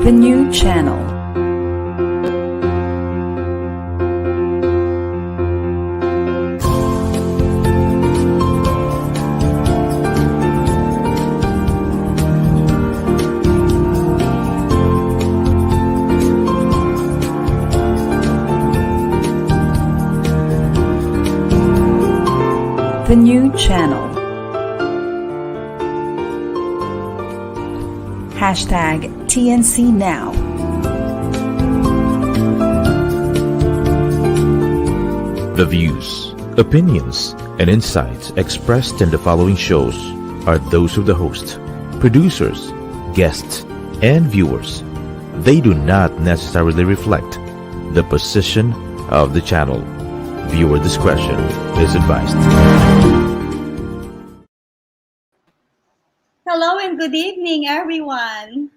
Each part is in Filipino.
The new channel. The new channel. Hashtag TNC Now. The views, opinions, and insights expressed in the following shows are those of the host, producers, guests, and viewers. They do not necessarily reflect the position of the channel. Viewer discretion is advised. Hello and good evening, everyone.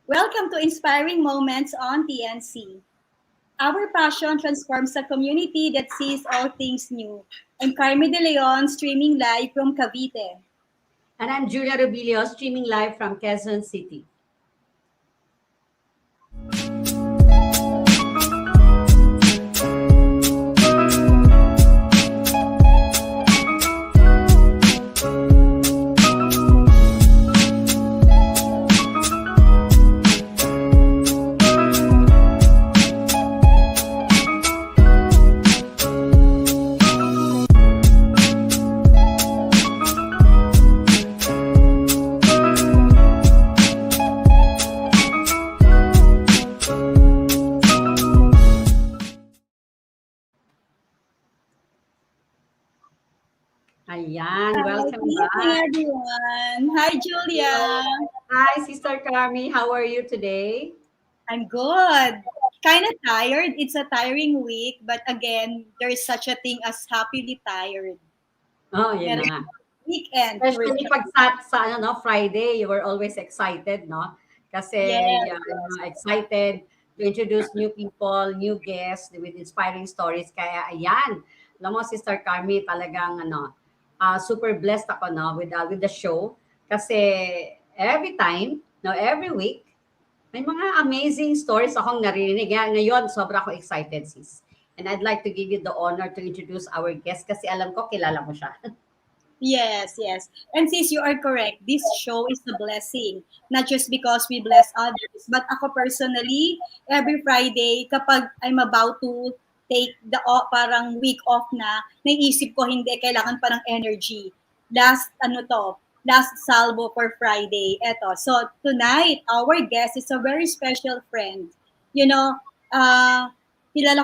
Welcome to Inspiring Moments on TNC. Our passion transforms a community that sees all things new. I'm Carmie de Leon, streaming live from Cavite. And I'm Julia Robillos, streaming live from Quezon City. Ayan, welcome back. Hi, everyone. Hi, Julia. Hi, Sister Carmie. How are you today? I'm good. Kind of tired. It's a tiring week, but again, there is such a thing as happily tired. Oh, yun na. Weekend. Especially pag sa Friday, you were always excited, no? Kasi excited to introduce new people, new guests with inspiring stories. Kaya ayan, alam mo, Sister Carmie, talagang super blessed ako with the show kasi every time, every week, may mga amazing stories akong naririnig. Ngayon, sobra ako excited, sis. And I'd like to give you the honor to introduce our guest kasi alam ko, kilala mo siya. Yes. And sis, you are correct. This show is a blessing. Not just because we bless others, but ako personally, every Friday, kapag I'm about to take the parang week off na, naisip ko hindi, kailangan pa ng energy. Last salvo for Friday. Eto. So tonight, our guest is a very special friend. Kilala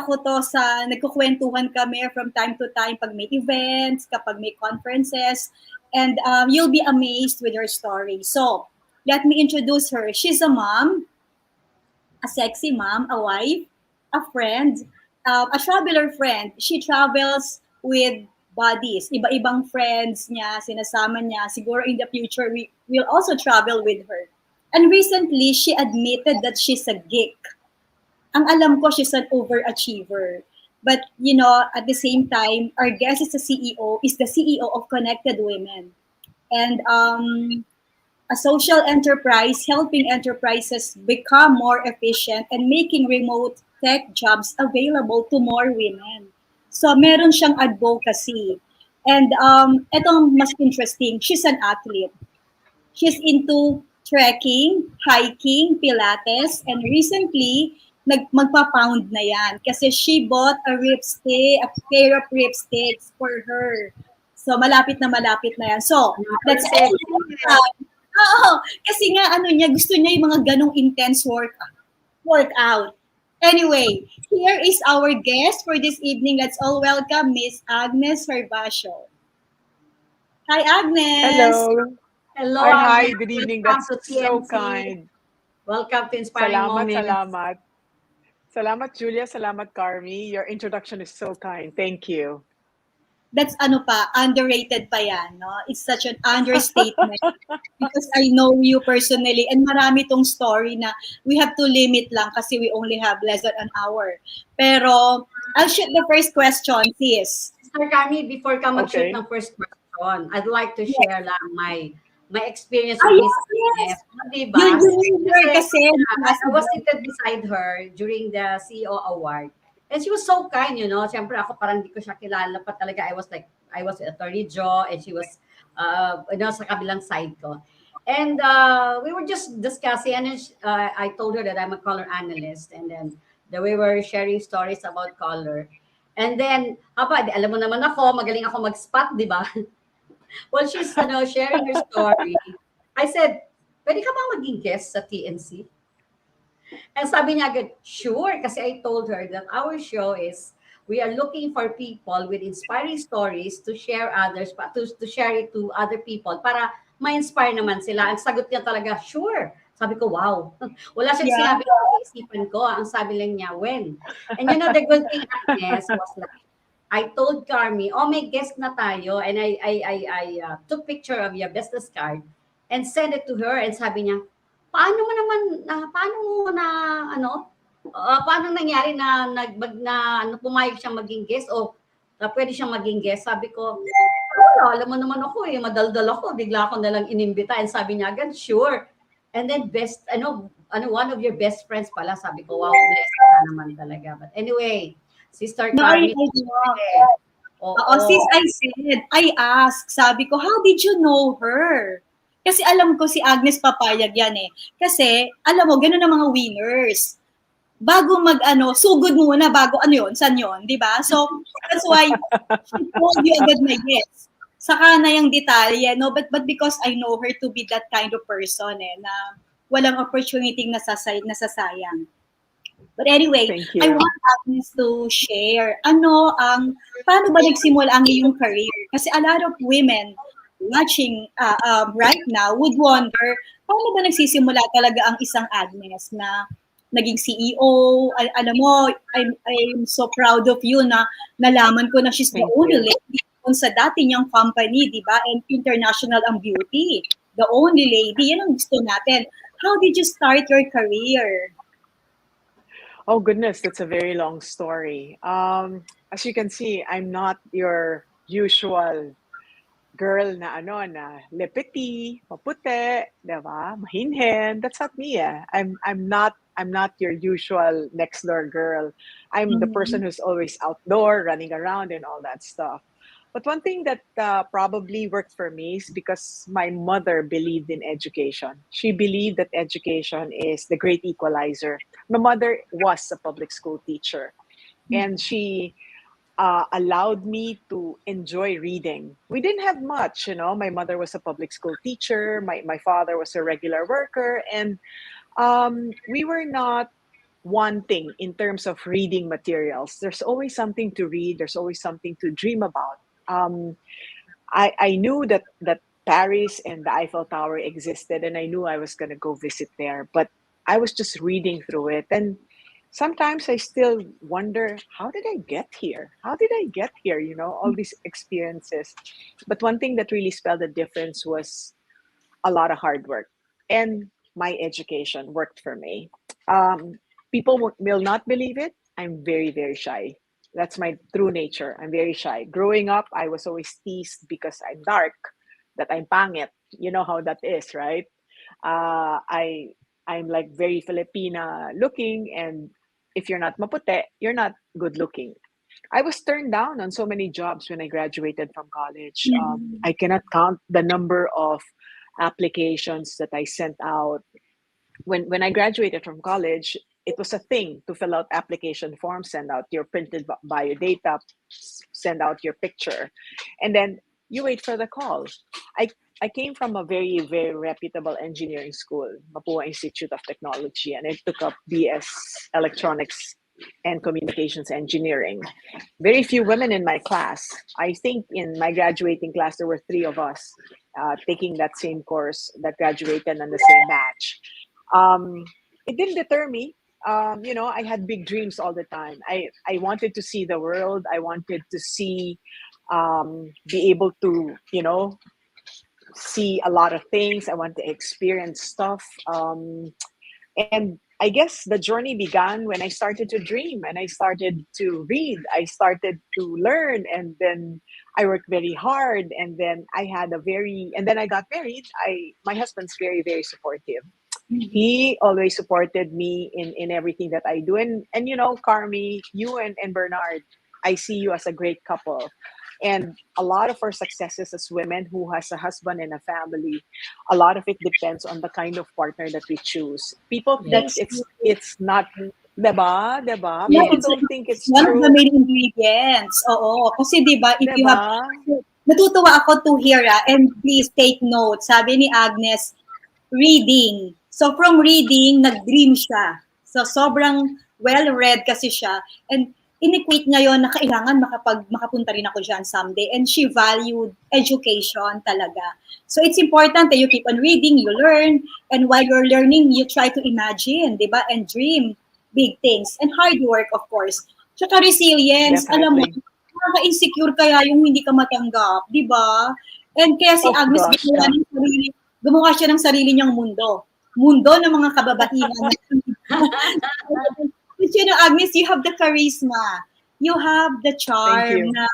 ko to sa nagkukwentuhan kami from time to time pag may events, kapag may conferences, and you'll be amazed with her story. So, let me introduce her. She's a mom, a sexy mom, a wife, a friend, a traveler friend. She travels with buddies, iba-ibang friends niya, sinasama niya. Siguro in the future, we will also travel with her. And recently, she admitted that she's a geek. Ang alam ko, she's an overachiever. But, at the same time, our guest is the CEO of Connected Women. And a social enterprise helping enterprises become more efficient and making remote tech jobs available to more women. So, meron siyang advocacy. And etong mas interesting, she's an athlete. She's into trekking, hiking, pilates, and recently, magpa-pound na yan kasi she bought a pair of ripsticks for her. So, malapit na yan. So, that's it. Kasi nga, gusto niya yung mga ganong intense workout. Anyway, here is our guest for this evening. Let's all welcome Miss Agnes Gervacio. Hi, Agnes. Hello. Hi, good evening. That's so kind. Welcome to Inspiring Moments. Salamat, Julia. Salamat, Carmie. Your introduction is so kind. Thank you. That's underrated pa yan, no? It's such an understatement because I know you personally and marami tong story na we have to limit lang kasi we only have less than an hour. Pero, I'll shoot the first question, sis. Sister Carmie, before ka mag-shoot ng first question, I'd like to share lang my my experience Ah, with Miss yes. Agnes. Di You ba? knew her Kasi kasi I was seated beside her during the CEO award. And she was so kind, you know. Siyempre ako parang di ko siya kilala pa talaga. I was Attorney Joe and she was, sa kabilang side ko. And we were just discussing and then I told her that I'm a color analyst and then we were sharing stories about color. And then, alam mo naman ako, magaling ako mag-spot, di ba? While she's sharing her story, I said, pwede ka bang maging guest sa TNC? And sabi niya agad, sure, kasi I told her that our show is, we are looking for people with inspiring stories to share to share it to other people para ma-inspire naman sila. Ang sagot niya talaga, sure. Sabi ko, wow. Wala siyang Yeah. sinabi na isipan ko. Ang sabi lang niya, when? And you know, the good thing, Agnes, was like, I told Carmie, oh, may guest na tayo. And I took picture of your business card and sent it to her. And sabi niya, paano mo na, paano nangyari na, pumayag siyang maging guest o pwede siyang maging guest? Sabi ko, wala, alam mo naman ako madaldal ako. Bigla ako nalang inimbita. And sabi niya agad, sure. And then one of your best friends pala. Sabi ko, wow, blessed ka naman talaga. But anyway, Sister No, I Carmie, know. Oo, oo. since I asked, sabi ko, how did you know her? Kasi alam ko si Agnes papayag yan eh. Kasi, alam mo, ganun ang mga winners. Bago sugod muna bago saan yun, di ba? So, that's why she told you agad na yes. Saka na yung detalye, no? But because I know her to be that kind of person na walang opportunity nasasayang. But anyway, Thank I you. want Agnes to share, paano ba nagsimula ang iyong career? Kasi a lot of women watching right now would wonder, paano ba nagsisimula talaga ang isang Agnes na naging CEO? Alam mo, I'm so proud of you na nalaman ko na she's the Thank only you. lady sa dati niyang company, di ba? And international ang beauty. The only lady. Yan ang gusto natin. How did you start your career? Oh goodness, that's a very long story. As you can see, I'm not your usual girl na lepeti, maputi, diba? Mahinhin. That's not me. I'm not your usual next door girl. I'm the person who's always outdoor, running around and all that stuff. But one thing that probably worked for me is because my mother believed in education. She believed that education is the great equalizer. My mother was a public school teacher, and she allowed me to enjoy reading. We didn't have much, you know. My mother was a public school teacher. My father was a regular worker, and we were not wanting in terms of reading materials. There's always something to read. There's always something to dream about. Um, I knew that Paris and the Eiffel Tower existed, and I knew I was going to go visit there. But I was just reading through it, and sometimes I still wonder, how did I get here? How did I get here? You know, all these experiences. But one thing that really spelled the difference was a lot of hard work, and my education worked for me. Um, People will not believe it. I'm very, very shy. That's my true nature. I'm very shy. Growing up, I was always teased because I'm dark, that I'm pangit. You know how that is, right? I'm like very Filipina looking, and if you're not maputi, you're not good looking. I was turned down on so many jobs when I graduated from college. I cannot count the number of applications that I sent out. When I graduated from college, it was a thing to fill out application forms, send out your printed biodata, send out your picture, and then you wait for the call. I I came from a very, very reputable engineering school, Mapua Institute of Technology, and I took up BS Electronics and Communications Engineering. Very few women in my class. I think in my graduating class, there were three of us taking that same course that graduated on the same batch. Um, it didn't deter me. I had big dreams all the time. I wanted to see the world. I wanted to be able to, see a lot of things. I want to experience stuff. And I guess the journey began when I started to dream and I started to read. I started to learn, and then I worked very hard, and then and then I got married. My husband's very, very supportive. He always supported me in everything that I do. And Carmi, you and Bernard, I see you as a great couple. And a lot of our successes as women who has a husband and a family, a lot of it depends on the kind of partner that we choose. People think That's Yes. true. it's not, deba, deba. Yeah, People Yes. don't think it's it's one of the true, main ingredients. Oo. Kasi di ba, if you have, deba. natutuwa ako to hear, and please take note, sabi ni Agnes, reading. So from reading, nag-dream siya. So sobrang well-read kasi siya. And in-equate niya yun na kailangan makapunta rin ako dyan someday. And she valued education talaga. So it's important that you keep on reading, you learn, and while you're learning, you try to imagine, di ba? And dream big things. And hard work, of course. Tsaka resilience. Alam mo, Definitely. nakaka-insecure kaya yung hindi ka matanggap, di ba? And kaya si Oh Agnes gosh, yeah. gumawa siya ng sarili niyang mundo. Mundo ng mga kababaihan. But Agnes, you have the charisma. You have the Thank charm you. na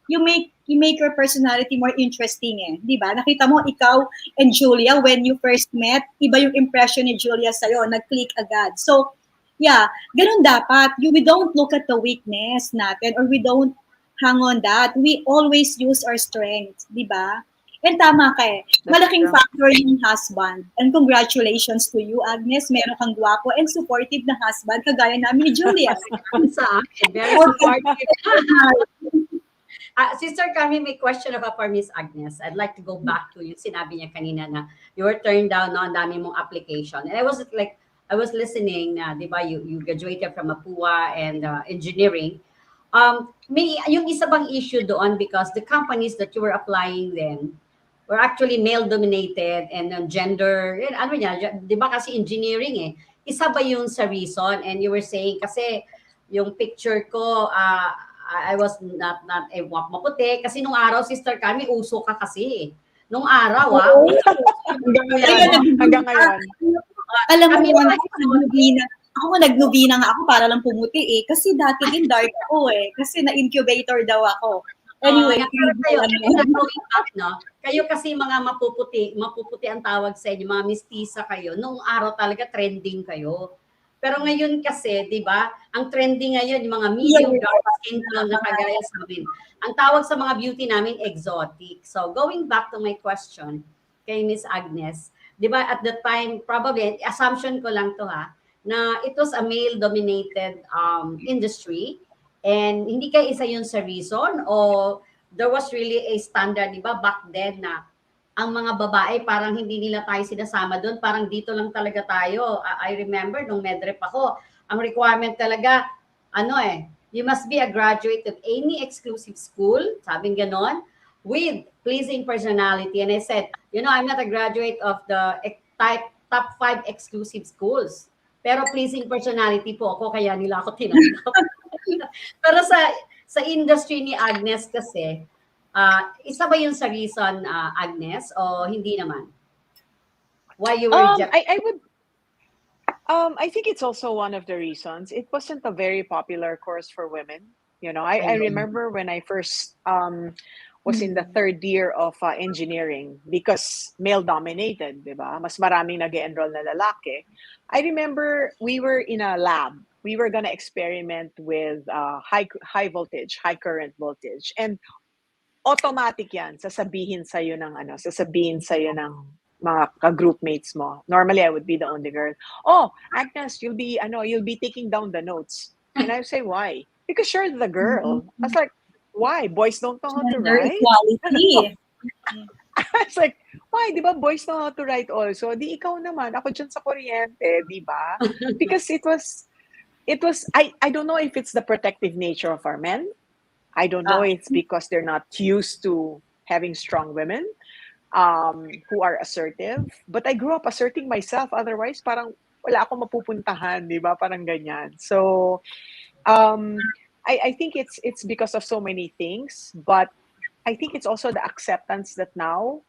you make your personality more interesting eh. Di ba? Nakita mo, ikaw and Julia, when you first met, iba yung impression ni Julia sa'yo. Nag-click agad. So, yeah, ganun dapat. We don't look at the weakness natin or we don't hang on that. We always use our strength. Di ba? And tama ka eh. That's Malaking true. factor yung husband. And congratulations to you, Agnes. Meron kang gwapo and supportive na husband, kagaya namin ni Julia. Sa akin, very supportive. Sister Carmie, may question ako for Miss Agnes. I'd like to go back to yung sinabi niya kanina na you were turned down, no, ang dami mong application. And I was listening na, di ba, you graduated from Mapua and engineering. May yung isa bang issue doon because the companies that you were applying then were actually male dominated and gender, ano niya, di ba kasi engineering eh. Isa ba yun sa reason? And you were saying kasi yung picture ko, I was not maputi kasi nung araw, Sister Carmie, uso ka kasi. Nung araw, uso. Hanggang ngayon. Hanggang ngayon. Alam mo Kami naman, mga ako nag-Nubina nga ako para lang pumuti eh. Kasi dati din dark ako eh. Kasi na-incubator daw ako. Anyway, pero kayo, going back, no? Kayo kasi mga mapuputi ang tawag sa inyo, mga mistisa kayo. Nung araw talaga trending kayo. Pero ngayon kasi, di ba, ang trending ngayon, yung mga medium dark skin tone na kagaya sa amin. Ang tawag sa mga beauty namin, exotic. So, going back to my question kay Miss Agnes, di ba, at the time, probably, assumption ko lang to ha, na it was a male-dominated industry. And hindi kayo isa yun sa reason o there was really a standard, di ba, back then na ang mga babae parang hindi nila tayo sinasama doon, parang dito lang talaga tayo. I remember nung medrep ako, ang requirement talaga, you must be a graduate of any exclusive school, sabing ganon, with pleasing personality. And I said, I'm not a graduate of the top 5 exclusive schools. Pero pleasing personality po ako, kaya nila ako tinanggap. Pero sa industry ni Agnes kasi, isa ba yun sa reason, Agnes, o hindi naman? Why you were rejected? I think it's also one of the reasons. It wasn't a very popular course for women. I remember when I first was in the third year of engineering because male-dominated, di ba? Mas maraming nag-enroll na lalaki. I remember we were in a lab. We were gonna experiment with high voltage, high current voltage. And automatic yan, sasabihin sa'yo ng mga ka-groupmates mo. Normally, I would be the only girl. Oh, Agnes, you'll be taking down the notes. And I would say, why? Because you're the girl. I was like, why? Boys don't know how to gender write? equality. I was like, why? Di ba boys know how to write also? Di ikaw naman. Ako dyan sa kuryente, di ba? Because it was, I don't know if it's the protective nature of our men. I don't know if it's because they're not used to having strong women who are assertive. But I grew up asserting myself. Otherwise, parang wala akong mapupuntahan, di ba? Parang ganyan. So, I think it's because of so many things, but I think it's also the acceptance that now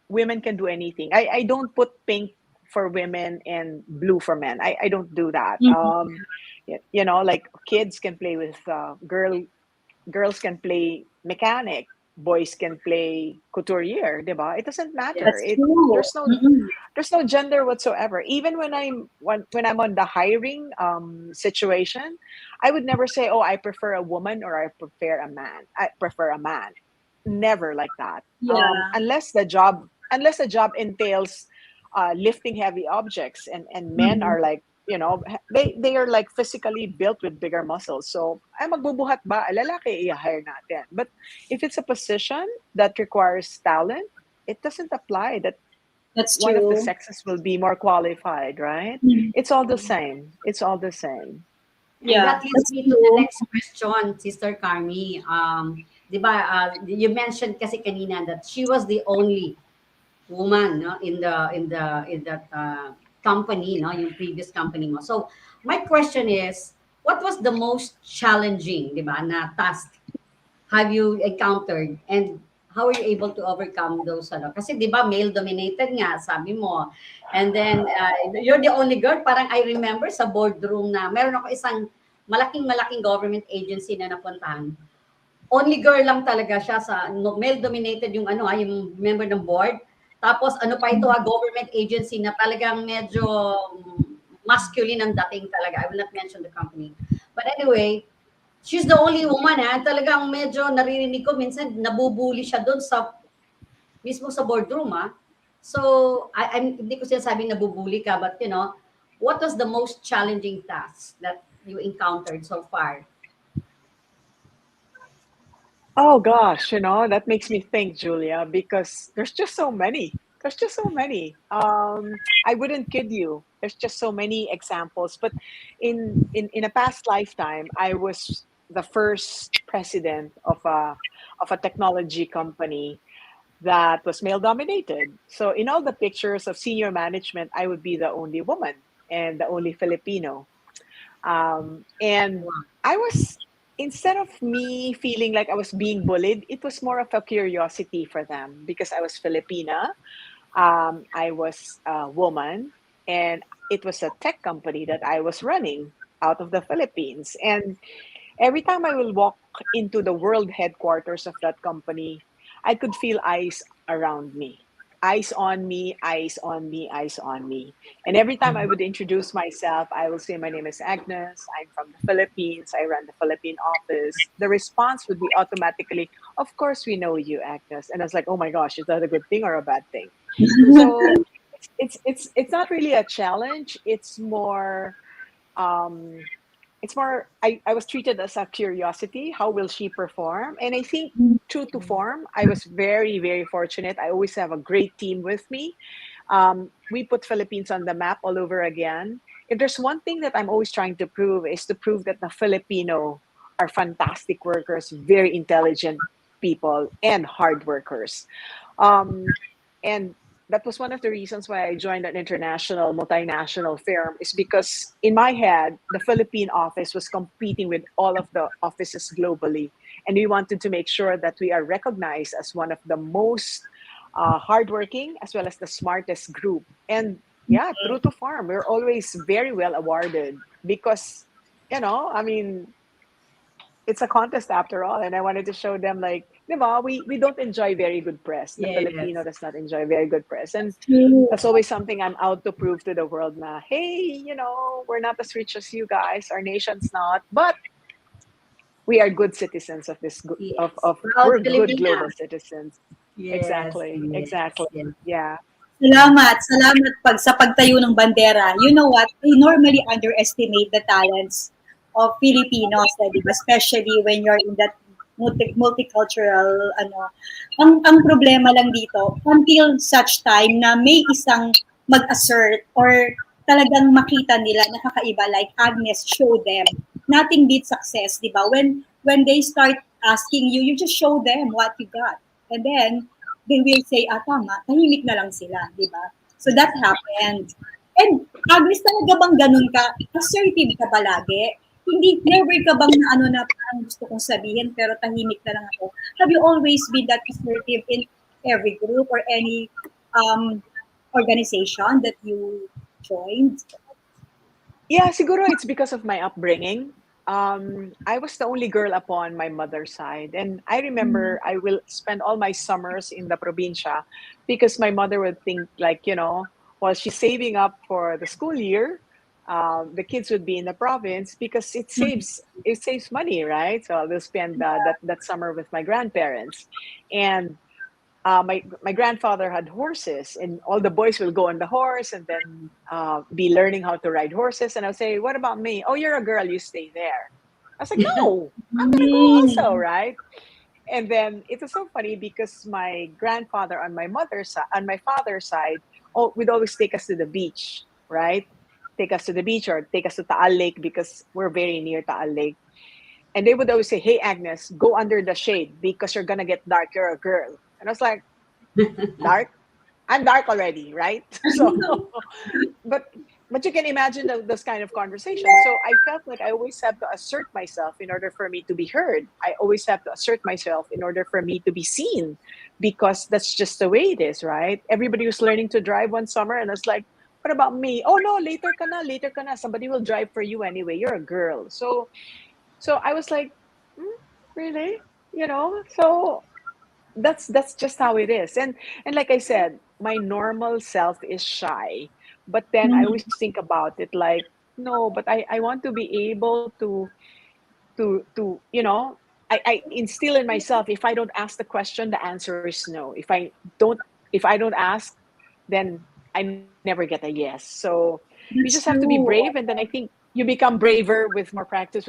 women can do anything. I don't put pink for women and blue for men. I don't do that. Mhm. You know, like kids can play with girls can play mechanic, boys can play couturier, diba? It doesn't matter. That's true. There's no Mm-mm. gender whatsoever. Even when I'm on the hiring situation, I would never say, "Oh, I prefer a woman" or "I prefer a man." I prefer a man. Never like that. Yeah, Unless the job entails lifting heavy objects, and men mhm, are like, you know, they are like physically built with bigger muscles. So ay magbubuhat ba, lalaki i-hire natin. But if it's a position that requires talent, it doesn't apply that that's one of the true. sexes will be more qualified, right? Mhm. It's all the same. It's all the same. And Yeah, that leads that's me to the true. next question, Sister Carmi. Di ba, you mentioned kasi kanina that she was the only woman, no, in that company, no, yung previous company mo. So my question is, what was the most challenging, di ba, na task have you encountered, and how are you able to overcome those ano? Kasi 'di ba male dominated nga sabi mo. And then you're the only girl. Parang I remember sa boardroom na meron ako isang malaking government agency na napuntahan. Only girl lang talaga siya sa male dominated yung ano yung member ng board. Tapos ano pa ito government agency na talagang medyo masculine ang dating talaga. I will not mention the company. But anyway, she's the only woman talagang medyo naririnig ko minsan nabubuli siya doon sa mismo sa boardroom So hindi ko sinasabing nabubuli ka, but you know, what was the most challenging task that you encountered so far? Oh gosh, you know, that makes me think, Julia, because there's just so many. There's just so many. I wouldn't kid you. There's just so many examples. But in a past lifetime, I was the first president of a technology company that was male dominated. So in all the pictures of senior management, I would be the only woman and the only Filipino. And Wow. I was, instead of me feeling like I was being bullied, it was more of a curiosity for them because I was Filipina. I was a woman, and it was a tech company that I was running out of the Philippines. And every time I will walk into the world headquarters of that company, I could feel eyes around me. Eyes on me, eyes on me, eyes on me. And every time I would introduce myself, I will say, "My name is Agnes. I'm from the Philippines. I run the Philippine office." The response would be automatically, "Of course, we know you, Agnes." And I was like, "Oh my gosh, is that a good thing or a bad thing?" So it's not really a challenge. Um, I was treated as a curiosity. How will she perform? And I think true to form, I was very, very fortunate. I always have a great team with me. We put Philippines on the map all over again. If there's one thing that I'm always trying to prove is to prove that the Filipino are fantastic workers, very intelligent people, and hard workers. And that was one of the reasons why I joined an international multinational firm, is because in my head, the Philippine office was competing with all of the offices globally. And we wanted to make sure that we are recognized as one of the most hardworking as well as the smartest group. And yeah, true to farm, we're always very well awarded because, you know, I mean, it's a contest after all, and I wanted to show them like, diba, we don't enjoy very good press. The Filipino Yes. does not enjoy very good press, and True. that's always something I'm out to prove to the world. Na, hey, you know, we're not as rich as you guys. Our nation's not, but we are good citizens of this. Yes. Proud We're good global Filipina. citizens. Yes, Exactly, yes, exactly. yes. Yeah. Salamat sa pagtayo ng bandera. You know what? They normally underestimate the talents of Filipinos, di ba? Especially when you're in that multicultural ano. Ang problema lang dito, until such time na may isang mag-assert or talagang makita nila nakakaiba, like Agnes show them. Nothing beats success, di ba? When they start asking you, you just show them what you got. And then they will say, tama, tahimik na lang sila, di ba? So that happened. And Agnes, talaga bang ganun ka? Assertive ka ba lagi? Hindi, never ka bang na ano na parang gusto kong sabihin pero tahimik na lang ako? Have you always been that assertive in every group or any um, organization that you joined? Yeah, siguro it's because of my upbringing. I was the only girl upon my mother's side, and I remember I will spend all my summers in the probinsya because my mother would think like, while she's saving up for the school year, the kids would be in the province because it saves money, right? So they'll spend that summer with my grandparents, and my grandfather had horses, and all the boys will go on the horse and then be learning how to ride horses. And I'll say, "What about me? Oh, you're a girl, you stay there." I was like, "No, I'm gonna go also, Mm. right?" And then it was so funny because my grandfather on my mother's side, on my father's side, would always take us to the beach, right? Take us to the beach or take us to Taal Lake because we're very near Taal Lake. And they would always say, "Hey, Agnes, go under the shade because you're gonna get dark. You're a girl." And I was like, "Dark? I'm dark already, right?" So, but but you can imagine those kind of conversations. So I felt like I always have to assert myself in order for me to be heard. I always have to assert myself in order for me to be seen, because that's just the way it is, right? Everybody was learning to drive one summer, and it's like, "What about me? Oh no, later ka na. Somebody will drive for you anyway. You're a girl." So I was like, really, so that's just how it is. And like I said, my normal self is shy, but then I always think about it like, no, but I want to be able to I instill in myself, if I don't ask the question, the answer is no. Don't if I don't ask, then I never get a yes. So you just have to That's be brave, true. and then I think you become braver with more practice,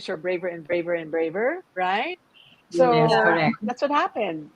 or braver and braver and braver, right? Yes, Yeah. So correct. that's what happened.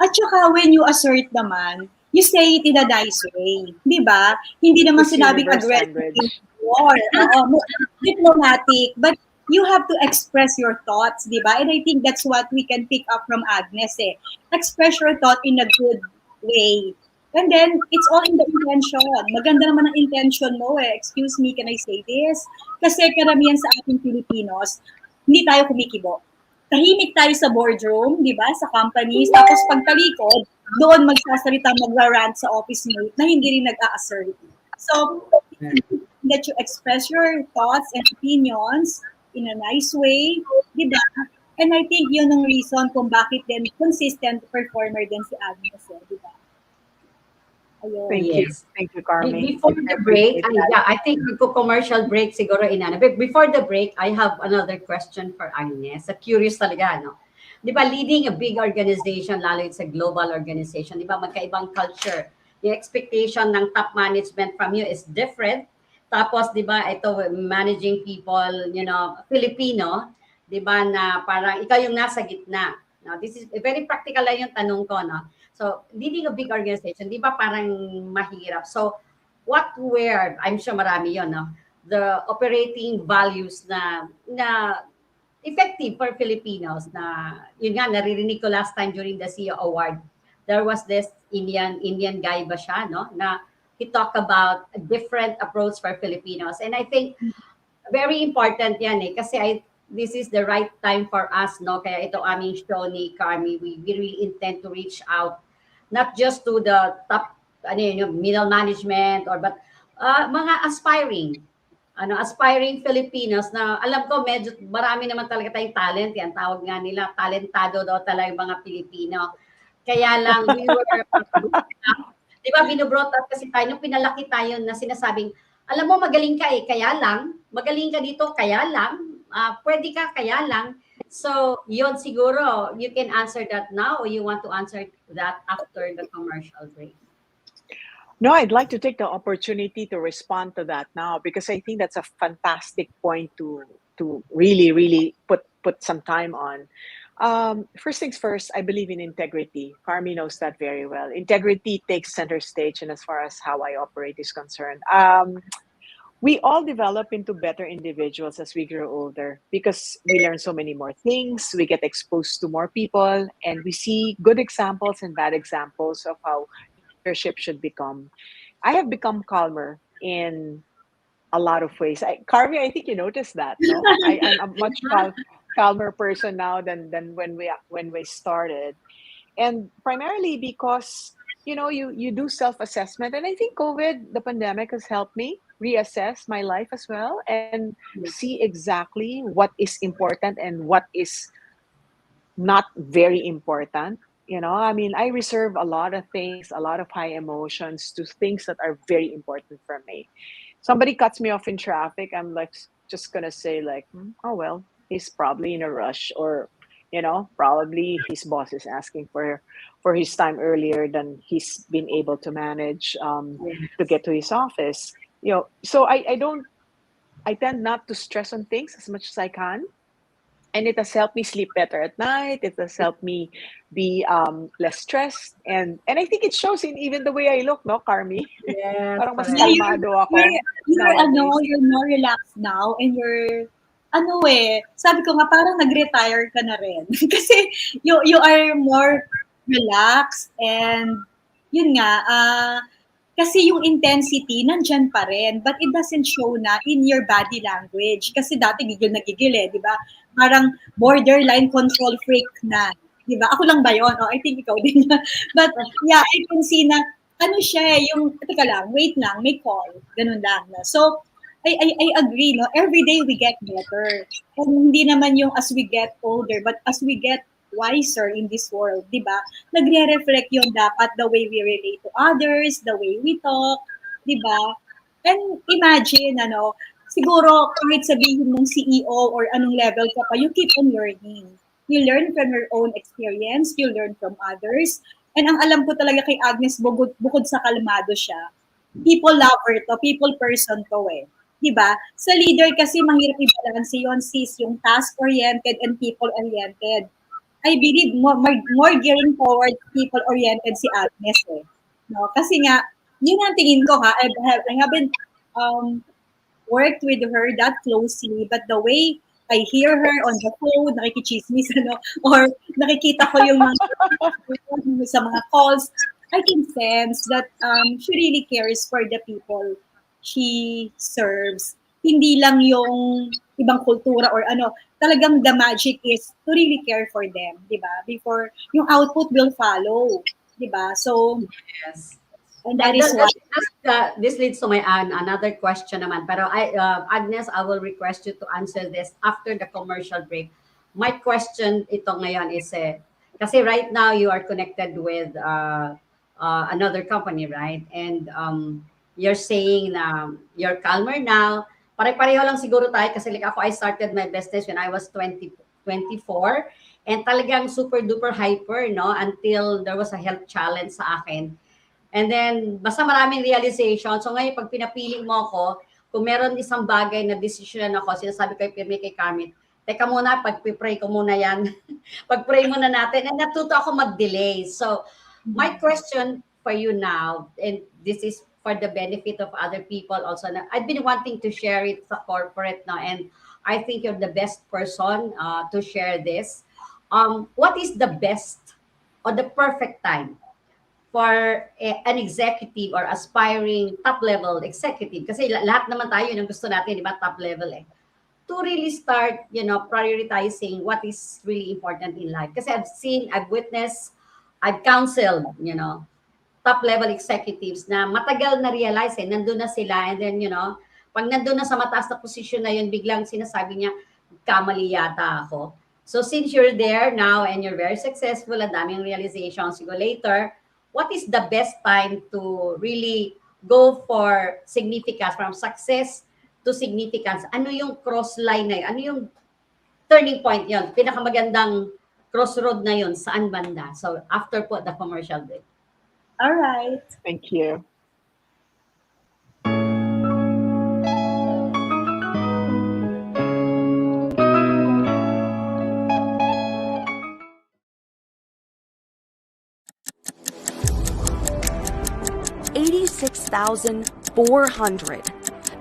At saka when you assert naman, you say it in a nice way. Di ba? Hindi naman Miss sinabing Universe aggressive in language. war. Oo, diplomatic. But you have to express your thoughts, di ba? And I think that's what we can pick up from Agnes eh. Express your thought in a good way. And then, it's all in the intention. Maganda naman ang intention mo eh. Excuse me, can I say this? Kasi karamihan sa ating Pilipinos, hindi tayo kumikibo. Tahimik tayo sa boardroom, di ba, sa companies. Tapos pagtalikod, doon magsasalita, magra-rant sa office mate na hindi rin nag-a-assert. So, that you express your thoughts and opinions in a nice way, di ba? And I think yun ang reason kung bakit din consistent performer din si Agnes, eh, di ba? Ayun. Thank you. Yes. Thank you, Carmie. Before I the break, appreciate that. yeah, I think magko-commercial break siguro inana. But before the break, I have another question for Agnes. Curious talaga, no? Di ba, leading a big organization, lalo it's a global organization, di ba, magkaibang culture. The expectation ng top management from you is different. Tapos, di ba, ito, managing people, Filipino, di ba, na parang ikaw yung nasa gitna. Now, this is very practical lang yung tanong ko, no? So, leading a big organization, di ba parang mahirap? So, what were, I'm sure marami yon, no? The operating values na effective for Filipinos na, yun nga, naririnig ko last time during the CEO Award. There was this Indian guy ba siya, no? Na he talked about a different approach for Filipinos. And I think very important yan eh. Kasi this is the right time for us, no? Kaya ito aming show ni Carmi, we really intend to reach out not just to the top, middle management, but mga aspiring Filipinos na alam ko medyo marami naman talaga tayong talent yan. Tawag nga nila, talentado daw talaga yung mga Pilipino. Kaya lang, we were, di ba, binubrought up kasi tayo, nung pinalaki tayo na sinasabing, alam mo, magaling ka eh, kaya lang, magaling ka dito, kaya lang, pwede ka, kaya lang. So, yun siguro, you can answer that now or you want to answer that after the commercial break? No, I'd like to take the opportunity to respond to that now, because I think that's a fantastic point to really, really put some time on. First things first, I believe in integrity. Carmi knows that very well. Integrity takes center stage, and as far as how I operate is concerned. We all develop into better individuals as we grow older, because we learn so many more things, we get exposed to more people, and we see good examples and bad examples of how leadership should become. I have become calmer in a lot of ways. Carmi, I think you noticed that, no? I'm a much calmer person now than when we started, and primarily because you do self-assessment. And I think COVID, the pandemic, has helped me reassess my life as well and see exactly what is important and what is not very important. I mean, I reserve a lot of things, a lot of high emotions to things that are very important for me. Somebody cuts me off in traffic, I'm like just gonna say like, oh well, he's probably in a rush, or probably his boss is asking for his time earlier than he's been able to manage to Yes. get to his office. So I tend not to stress on things as much as I can, and it has helped me sleep better at night. It has helped me be less stressed, and I think it shows in even the way I look, no, Carmi? Yes, Parang mas Yeah, correct. kalmado ako nowadays. you're more relaxed now and sabi ko nga parang nag-retire ka na rin. Kasi you are more relaxed and yun nga, kasi yung intensity nandyan pa rin, but it doesn't show na in your body language. Kasi dati gigil na gigil di ba? Parang borderline control freak na. Di ba? Ako lang ba yun? Oh, I think ikaw din. But yeah, I can see na ano siya yung, teka lang, wait lang, may call. Ganun lang. No? So, I agree, no? Every day we get better. And hindi naman yung as we get older, but as we get wiser in this world, di ba? Nagre-reflect yung dapat the way we relate to others, the way we talk, di ba? And imagine, siguro kahit sabihin mong CEO or anong level ka pa, you keep on learning. You learn from your own experience, you learn from others. And ang alam ko talaga kay Agnes, bukod sa kalmado siya, people lover to, people person to eh. Diba? Sa leader kasi mahirap i-balance yun, sis, yung task-oriented and people-oriented. I believe more gearing forward people-oriented si Agnes eh. No? Kasi nga, yun ang tingin ko ha, I haven't worked with her that closely, but the way I hear her on the phone, nakikichismis, or nakikita ko yung mga sa mga calls, I can sense that she really cares for the people she serves. Hindi lang yung ibang kultura or talagang the magic is to really care for them, di ba? Before, yung output will follow, di ba? So, Yes. and that is why. This leads to my another question naman. Pero Agnes, I will request you to answer this after the commercial break. My question ito ngayon is, kasi right now you are connected with another company, right? And you're saying na you're calmer now. Pare-pareho lang siguro tayo kasi like ako, I started my business when I was 24 and talagang super duper hyper, no? Until there was a health challenge sa akin. And then, basta maraming realization. So ngayon, pag pinapili mo ako, kung meron isang bagay na decision ako, sinasabi ko kay Carmie, teka muna, pag-pray ko muna yan. Pag-pray muna natin. And natuto ako mag-delay. So, my question for you now, and this is for the benefit of other people also, I've been wanting to share it sa corporate now, and I think you're the best person to share this. What is the best or the perfect time for an executive or aspiring top-level executive? Kasi lahat naman tayo yung gusto natin, di ba, top-level to really start, prioritizing what is really important in life. Kasi I've witnessed, I've counseled, top-level executives na matagal na realize, nandun na sila, and then, pag nandun na sa mataas na posisyon na yun, biglang sinasabi niya, kamali yata ako. So since you're there now and you're very successful, ang daming realizations, you go later, what is the best time to really go for significance, from success to significance? Ano yung cross line na yun? Ano yung turning point yun? Pinakamagandang crossroad na yun, saan banda? So after po the commercial break. All right. Thank you. $86,400.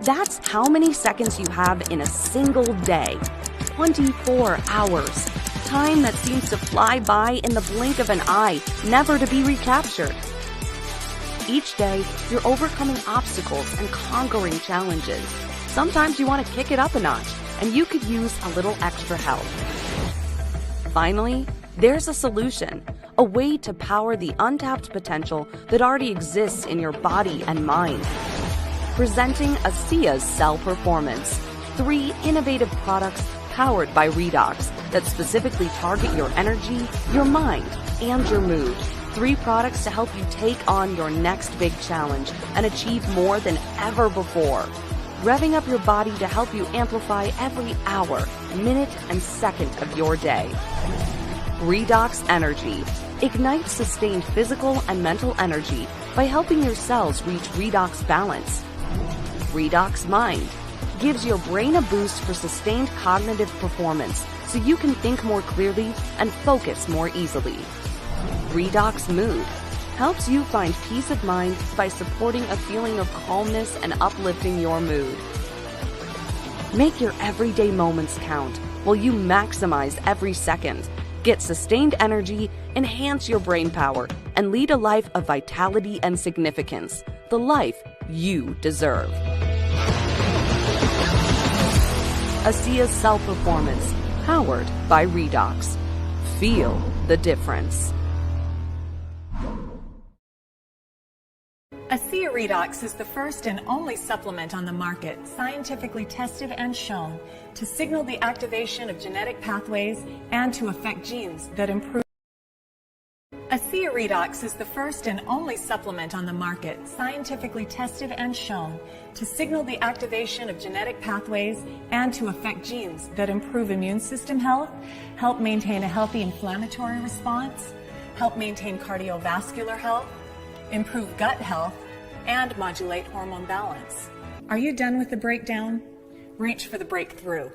That's how many seconds you have in a single day. 24 hours. Time that seems to fly by in the blink of an eye, never to be recaptured. Each day, you're overcoming obstacles and conquering challenges. Sometimes you want to kick it up a notch, and you could use a little extra help. Finally, there's a solution. a way to power the untapped potential that already exists in your body and mind. Presenting ASEA's Cell Performance, 3 innovative products powered by Redox that specifically target your energy, your mind, and your mood. 3 products to help you take on your next big challenge and achieve more than ever before. Revving up your body to help you amplify every hour, minute, and second of your day. Redox Energy ignites sustained physical and mental energy by helping your cells reach redox balance. Redox Mind gives your brain a boost for sustained cognitive performance so you can think more clearly and focus more easily. Redox Mood helps you find peace of mind by supporting a feeling of calmness and uplifting your mood. Make your everyday moments count while you maximize every second. Get sustained energy, enhance your brain power, and lead a life of vitality and significance. The life you deserve. ASEA's Cell Performance, powered by Redox. Feel the difference. ASEA Redox is the first and only supplement on the market scientifically tested and shown to signal the activation of genetic pathways and to affect genes that improve. ASEA Redox is the first and only supplement on the market scientifically tested and shown to signal the activation of genetic pathways and to affect genes that improve immune system health, help maintain a healthy inflammatory response, help maintain cardiovascular health, improve gut health, and modulate hormone balance. Are you done with the breakdown? Reach for the breakthrough.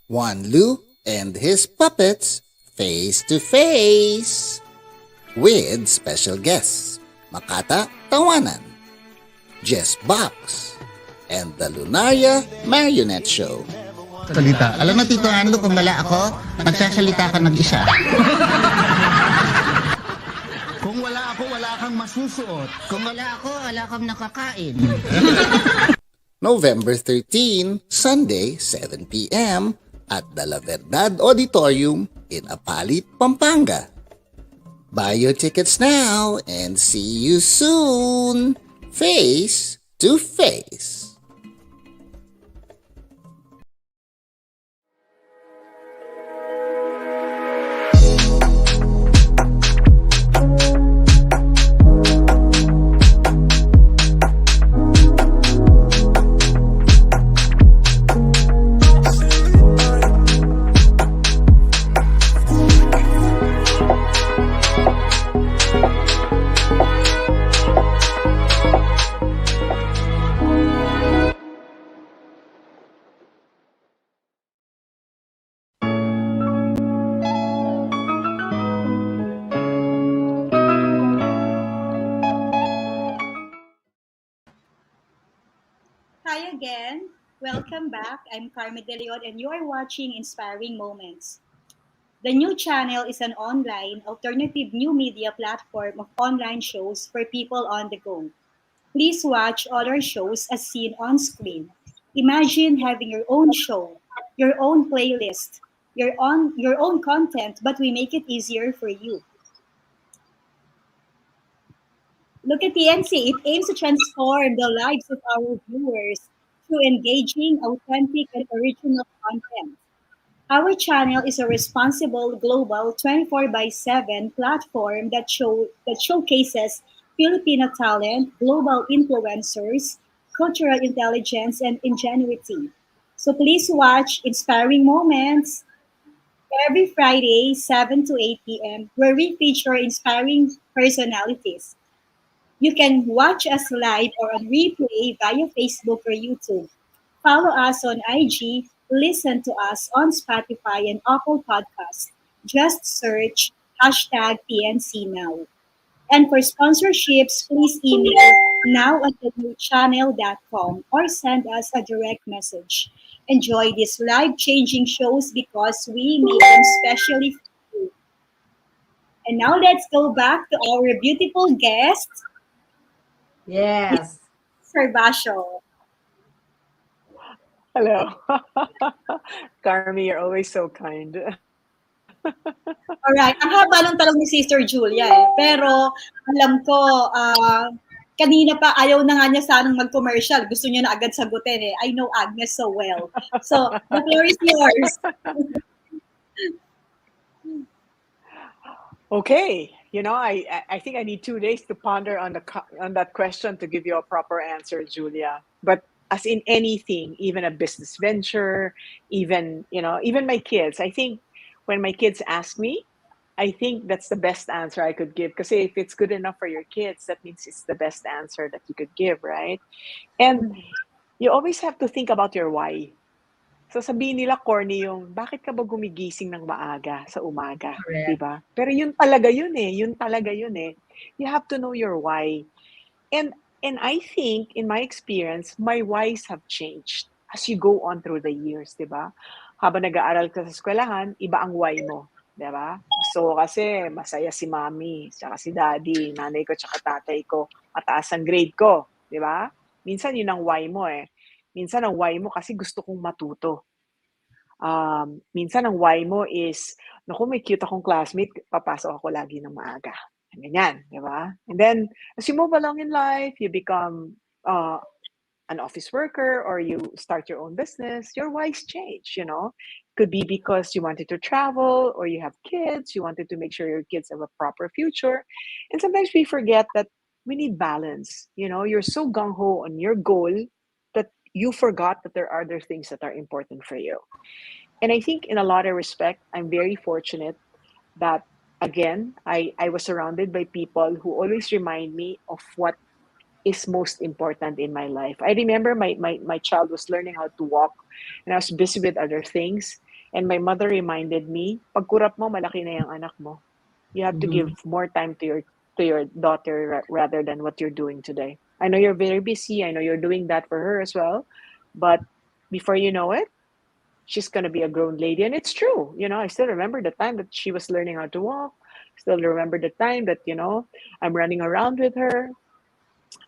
Juan Lu and his puppets face to face with special guests Makata Tawanan, Jess Box, and the Lunaria Marionette Show. Salita. Alam mo, Tito Anlo, kung wala ako, magsasalita ka nag-isa. Kung wala ako, wala kang masusuot. Kung wala ako, wala kang nakakain. November 13, Sunday, 7 p.m. at the La Verdad Auditorium in Apalit, Pampanga. Buy your tickets now and see you soon, face to face. Hi again. Welcome back. I'm Carmie De Leon, and you're watching Inspiring Moments. The new channel is an online, alternative new media platform of online shows for people on the go. Please watch all our shows as seen on screen. Imagine having your own show, your own playlist, your own content, but we make it easier for you. Look at TNC. It aims to transform the lives of our viewers through engaging, authentic, and original content. Our channel is a responsible global 24 by 7 platform that showcases Filipino talent, global influencers, cultural intelligence, and ingenuity. So please watch Inspiring Moments every Friday, 7 to 8 p.m., where we feature inspiring personalities. You can watch us live or on replay via Facebook or YouTube. Follow us on IG, listen to us on Spotify and Apple Podcasts. Just search hashtag PNC Now. And for sponsorships, please email now@thenewchannel.com or send us a direct message. Enjoy these life-changing shows because we make them specially for you. And now let's go back to our beautiful guest, Yes. Gervacio. Hello. Carmi, you're always so kind. Alright, ang haba ng tanong ni Sister Julia eh. Pero alam ko, kanina pa ayaw na nga niya sanang mag-commercial. Gusto niya na agad sagutin eh. I know Agnes so well. So, the floor is yours. Okay, I think I need 2 days to ponder on that question to give you a proper answer, Julia. But as in anything, even a business venture, even my kids, I think when my kids ask me, I think that's the best answer I could give. Because if it's good enough for your kids, that means it's the best answer that you could give, right? And you always have to think about your why. So sabihin nila corny yung, bakit ka ba gumigising ng maaga sa umaga, 'di Correct. ba? Pero yun talaga yun eh. You have to know your why. And and I think in my experience, my whys have changed as you go on through the years, 'di ba? Habang nag-aaral ka sa eskwelahan, iba ang why mo, 'di ba? So kasi masaya si mommy, tsaka si daddy, nanay ko tsaka tatay ko, mataas ang grade ko, 'di ba? Minsan yun ang why mo eh. Minsan ang why mo kasi gusto kong matuto. Minsan ang why mo is, naku, may cute akong classmate, papasok ako lagi ng maaga. Ganyan, di ba? And then, as you move along in life, you become an office worker or you start your own business, your whys change. Could be because you wanted to travel or you have kids, you wanted to make sure your kids have a proper future. And sometimes we forget that we need balance. You're so gung-ho on your goal that you forgot that there are other things that are important for you. And I think in a lot of respect, I'm very fortunate that again, I was surrounded by people who always remind me of what is most important in my life. I remember my child was learning how to walk and I was busy with other things. And my mother reminded me, pag kurap mo, malaki na yung anak mo. You have to give Mhm. more time to your daughter rather than what you're doing today. I know you're very busy. I know you're doing that for her as well. But before you know it, she's going to be a grown lady. And it's true. I still remember the time that she was learning how to walk. Still remember the time that, I'm running around with her.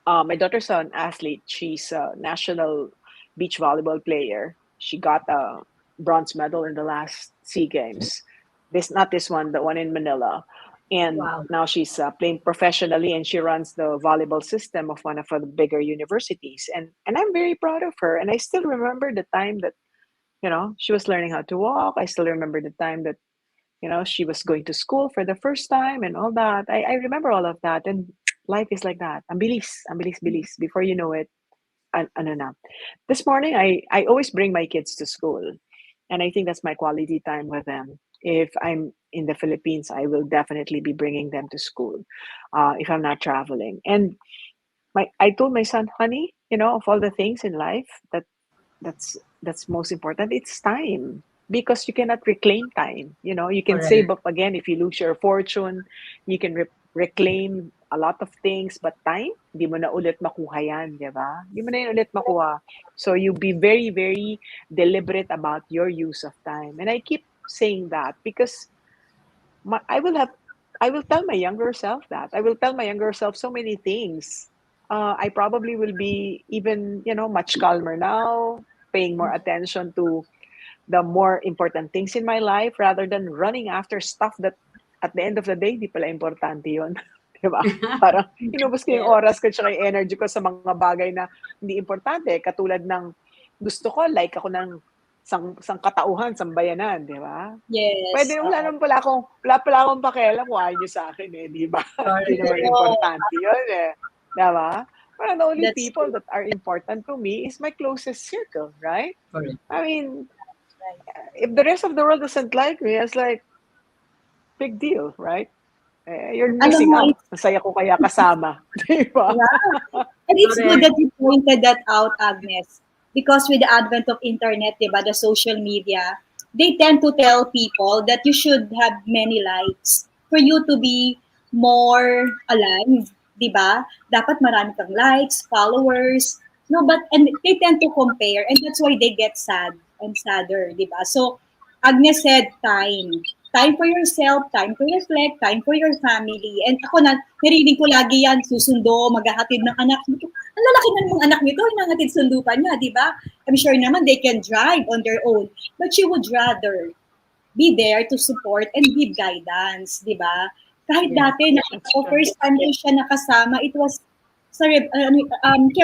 My daughter's an athlete. She's a national beach volleyball player. She got a bronze medal in the last SEA Games. Not this one, the one in Manila. And Wow. now she's playing professionally, and she runs the volleyball system of one of the bigger universities. And I'm very proud of her. And I still remember the time that she was learning how to walk. I still remember the time that she was going to school for the first time and all that. I remember all of that. And life is like that. Ang bilis, bilis. Before you know it, ano na. This morning, I always bring my kids to school. And I think that's my quality time with them. If I'm in the Philippines, I will definitely be bringing them to school if I'm not traveling. And I told my son, honey, of all the things in life that's most important, it's time, because you cannot reclaim time. You can save Correct. up again if you lose your fortune. You can reclaim a lot of things, but time, hindi mo na ulit makuha yan, di ba? Hindi mo na yun ulit makuha. So you be very, very deliberate about your use of time. And I keep saying that because I will tell my younger self that. I will tell my younger self so many things. I probably will be even, much calmer now, paying more attention to the more important things in my life rather than running after stuff that at the end of the day, di pala importante yun. Diba? Parang inubos ko yung oras ko tsaka yung energy ko sa mga bagay na hindi importante. Katulad ng gusto ko, like ako ng sang katauhan, sambayanan, di ba? Yes. Pwede, wala pala akong pakialam kung ayaw nyo sa akin di ba? Hindi naman importante yun Di ba? But the only people that are important to me is my closest circle, right? Correct. I mean, if the rest of the world doesn't like me, it's like, big deal, right? You're missing out. Masaya ko kaya kasama. Diba? Yeah. And it's good that you pointed that out, Agnes. Because with the advent of internet, diba, the social media, they tend to tell people that you should have many likes for you to be more alive, diba? Dapat marami kang likes, followers. No, and they tend to compare, and that's why they get sad and sadder, diba? So Agnes said time. Time for yourself, time to reflect, time for your family. And ako narinig ko lagi yan, susundo, maghahatid ng anak. Ang lalaki na ng anak nito, hinangatid sundo pa niya, di ba? I'm sure naman they can drive on their own. But she would rather be there to support and give guidance, di ba? Kahit dati, first time ko siya nakasama, it was sa kay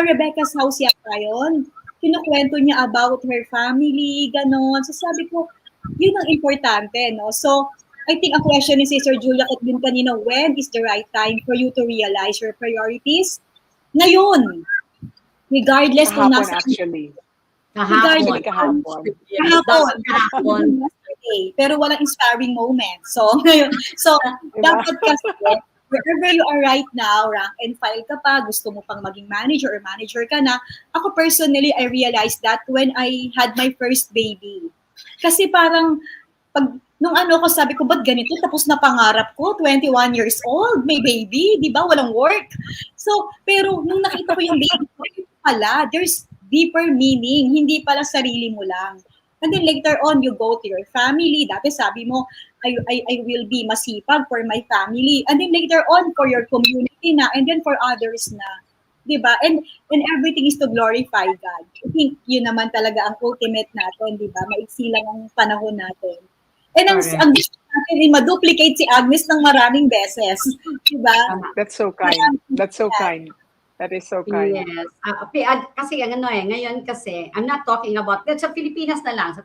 Rebecca's house yata yun. Kinukwento niya about her family, ganon. So sabi ko, yun ang importante, no? So, I think ang question ni Sister Julia at din kanina, when is the right time for you to realize your priorities? Ngayon. Regardless kung nasa... actually. Kahapon. Pero walang inspiring moment. So, dapat kasi, wherever you are right now, rank and file ka pa, gusto mo pang maging manager or manager ka na, ako personally, I realized that when I had my first baby. Kasi parang, nung ko, sabi ko, ba't ganito? Tapos na pangarap ko, 21 years old, may baby, di ba? Walang work. So, pero nung nakita ko yung baby, pala, there's deeper meaning, hindi pala sarili mo lang. And then later on, you go to your family. Dati sabi mo, I will be masipag for my family. And then later on, for your community na, and then for others na. Diba? And everything is to glorify God. I think yun naman talaga ang ultimate natin, diba? Maiksi lang ang panahon natin. And ang gusto natin ay ma-duplicate si Agnes ng maraming beses. Diba? That's so kind. That's so kind. That is so kind. Yes. Kasi ngayon kasi, I'm not talking about, sa Pilipinas na lang.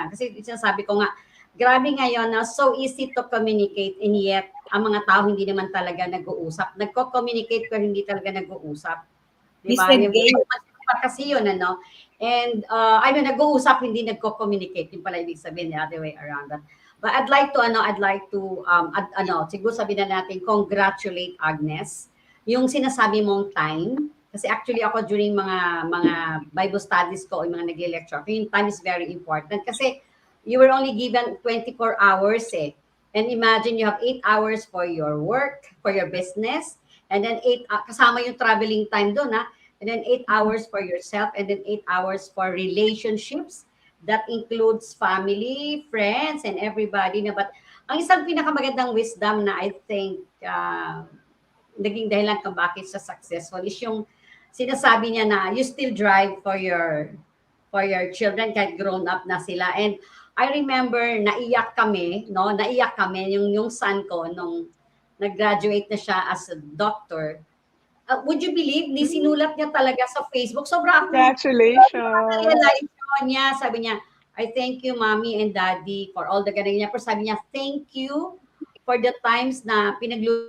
Kasi sinasabi ko nga, grabe ngayon na so easy to communicate and yet ang mga tao hindi naman talaga nag-uusap. Nagko-communicate pero hindi talaga nag-uusap. Diba? Kasi yun, ano? And, nag-uusap, hindi nagko-communicate. Yung pala ibig sabihin, the other way around that. But I'd like to, siguro sabihin na natin, congratulate Agnes. Yung sinasabi mong time, kasi actually ako during mga Bible studies ko, yung mga nag-lecture, yung time is very important. Kasi you were only given 24 hours And imagine you have 8 hours for your work, for your business, and then 8, kasama yung traveling time doon, and then 8 hours for yourself, and then 8 hours for relationships. That includes family, friends, and everybody. But ang isang pinakamagandang wisdom na I think naging dahilan kung bakit siya successful is yung sinasabi niya na you still drive for your children kahit grown up na sila. And I remember naiyak kami yung son ko nung nag-graduate na siya as a doctor. Would you believe, sinulat niya talaga sa Facebook. Congratulations! Niya, sabi niya, I thank you, mommy and daddy, for all the galing niya. Pero sabi niya, thank you for the times na pinaglulutuan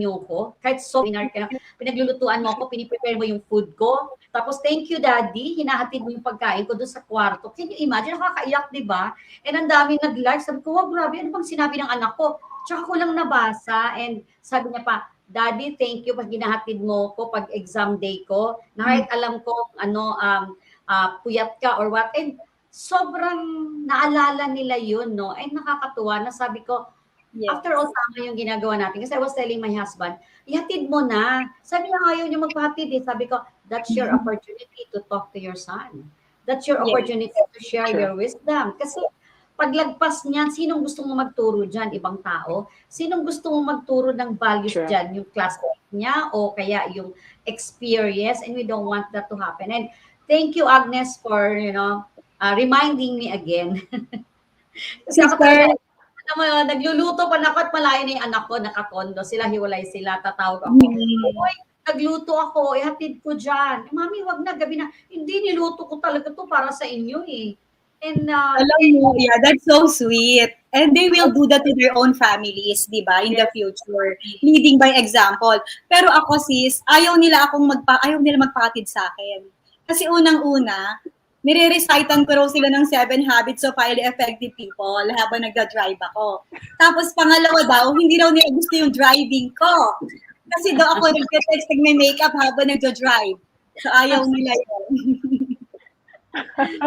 niyo ko. Kahit pinaglulutuan mo ako, piniprepare mo yung food ko. Tapos, thank you, daddy, hinahatid mo yung pagkain ko doon sa kwarto. Can you imagine? Nakakaiyak, di ba? And ang dami nag-like. Sabi ko, wow, grabe, ano bang sinabi ng anak ko? Tsaka ko lang nabasa. And sabi niya pa, Daddy, thank you pag ginahatid mo ko pag exam day ko. Na kahit alam ko puyat ka or what. And sobrang naalala nila yun, no? And nakakatuwa na sabi ko, Yes. After all, tama yung ginagawa natin. Kasi I was telling my husband, ihatid mo na. Sabi niya, ayaw niya magpahatid eh. Sabi ko, that's your opportunity to talk to your son. That's your Yes. opportunity to share True. your wisdom. Kasi paglagpas niyan, sinong gusto mo magturo dyan? Ibang tao? Sinong gusto mo magturo ng values True. dyan? Yung classmate niya o kaya yung experience? And we don't want that to happen. And thank you, Agnes, for, reminding me again. Kasi ako Sister, talaga, alam mo yun, nagluluto pa na ako at malayo na yung anak ko, nakakondo. Sila, hiwalay sila, tatawag ako. Uy, nagluto ako, ihatid ko dyan. Mami, wag na, gabi na. Hindi, niluto ko talaga to para sa inyo eh. And, alam mo, yeah, that's so sweet. And they will do that to their own families, di ba, in the future. Leading by example. Pero ako, sis, ayaw nila magpatid sa akin. Kasi unang-una, nire-recitan ko raw sila ng 7 Habits of Highly Effective People habang nagda-drive ako. Tapos pangalawa daw, hindi raw nila gusto yung driving ko. Kasi daw ako nagte-text nagme-makeup habang nagda-drive. So ayaw nila yun.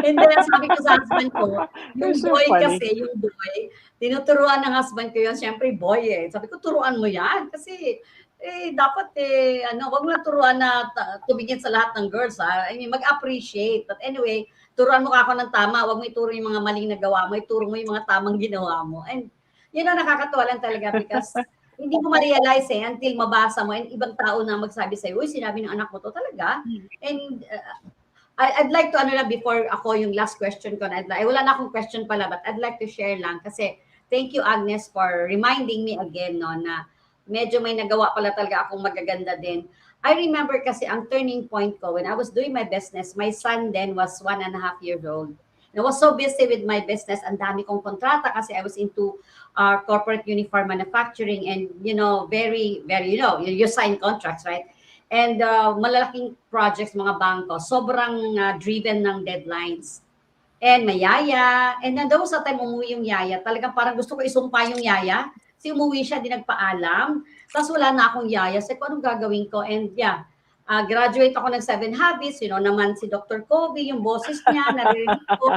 and then, sabi ko sa husband ko, yung You're so boy funny. kasi, yung boy, tinuturuan ng husband ko yun, syempre boy eh. Sabi ko, turuan mo yan. Kasi, dapat wag mo lang turuan na tumingin sa lahat ng girls, ha? I mean, mag-appreciate. But anyway, turuan mo ako ng tama. Wag mo ituro yung mga maling nagawa mo. Ituro mo yung mga tamang ginawa mo. And, nakakatuwa lang talaga because hindi mo ma-realize until mabasa mo and ibang tao na magsabi sa'yo, uy, sinabi ng anak mo to talaga. And, I'd like to, before ako yung last question ko, wala na akong question pala, but I'd like to share lang kasi thank you, Agnes, for reminding me again, no, na medyo may nagawa pala talaga akong magaganda din. I remember kasi ang turning point ko when I was doing my business, my son then was 1.5 years old. And I was so busy with my business, ang dami kong kontrata kasi I was into corporate uniform manufacturing and, very, very, you sign contracts, right? And malalaking projects, mga bangko, sobrang driven ng deadlines. And may yaya. And then daw sa time umuwi yung yaya, talagang parang gusto ko isumpa yung yaya. Kasi umuwi siya, di nagpaalam. Tapos wala na akong yaya. Sabi ko, anong gagawin ko? And graduate ako ng 7 Habits. Naman si Dr. Kobe, yung boses niya, naririnig ko.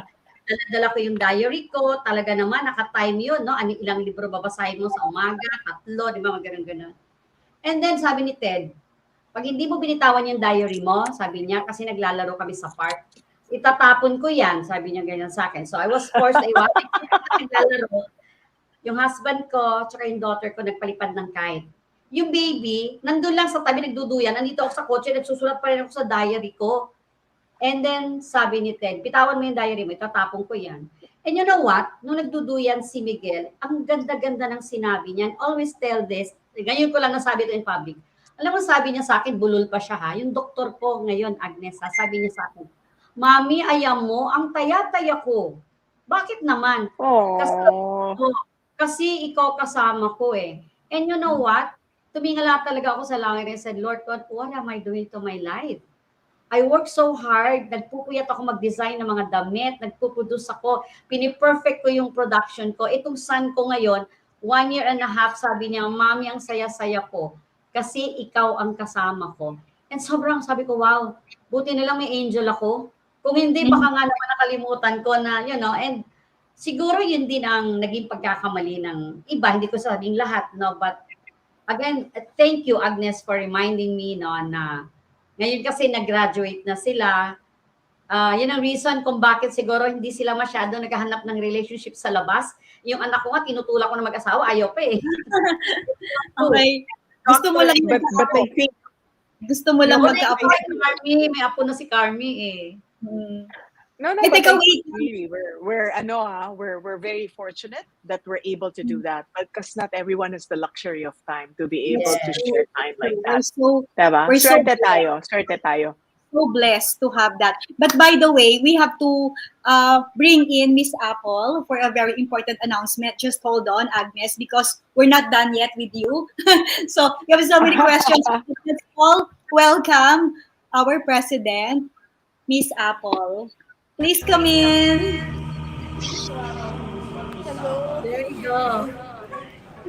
Dala ko yung diary ko. Talaga naman, naka-time yun, no? Ilang libro babasahin mo sa umaga, 3, di ba? Ganun. And then sabi ni Ted, pag hindi mo binitawan yung diary mo, sabi niya, kasi naglalaro kami sa park, itatapon ko yan, sabi niya ganyan sa akin. So I was forced na iwasan naglalaro. Yung husband ko, tsaka yung daughter ko, nagpalipad ng kite. Yung baby, nandun lang sa tabi, nagduduyan, nandito ako sa kotse, nagsusulat pa rin ako sa diary ko. And then, sabi ni Ted, bitawan mo yung diary mo, itatapon ko yan. And you know what? Nung nagduduyan si Miguel, ang ganda-ganda ng sinabi niya, and always tell this, ganyan ko lang nasabi ito in public. Alam mo, sabi niya sa akin, bulol pa siya ha. Yung doktor ko ngayon, Agnes, sabi niya sa akin, Mami, ayam mo, ang taya-taya ko. Bakit naman? Kasi ikaw kasama ko eh. And you know what? Tumingala talaga ako sa langit and said, Lord God, what am I doing to my life? I work so hard. Nagpupuyat ako mag-design ng mga damit. Nagpuproduce ako. Piniperfect ko yung production ko. Itong son ko ngayon, 1.5 years, sabi niya, Mami, ang saya-saya ko. Kasi ikaw ang kasama ko. And sobrang sabi ko, wow, buti na lang may angel ako. Kung hindi, baka nga naman nakalimutan ko na, and siguro yun din ang naging pagkakamali ng iba. Hindi ko sabing lahat, no? But again, thank you, Agnes, for reminding me, no, na ngayon kasi nag-graduate na sila. Yun ang reason kung bakit siguro hindi sila masyado naghahanap ng relationship sa labas. Yung anak ko nga, tinutulak ko na mag-asawa, ayaw pa eh. Okay. Gusto mo lang but I think gusto mo lang magka-apo. Carmie, may apo na si Carmie eh. No, but I think really we're very fortunate that we're able to do that. Because not everyone has the luxury of time to be able to share time like that. We're Swerte tayo. So blessed to have that. But by the way, we have to bring in Miss Apple for a very important announcement. Just hold on, Agnes, because we're not done yet with you. So you have so many questions. Let's all welcome our president, Miss Apple. Please come in. Hello. There you go.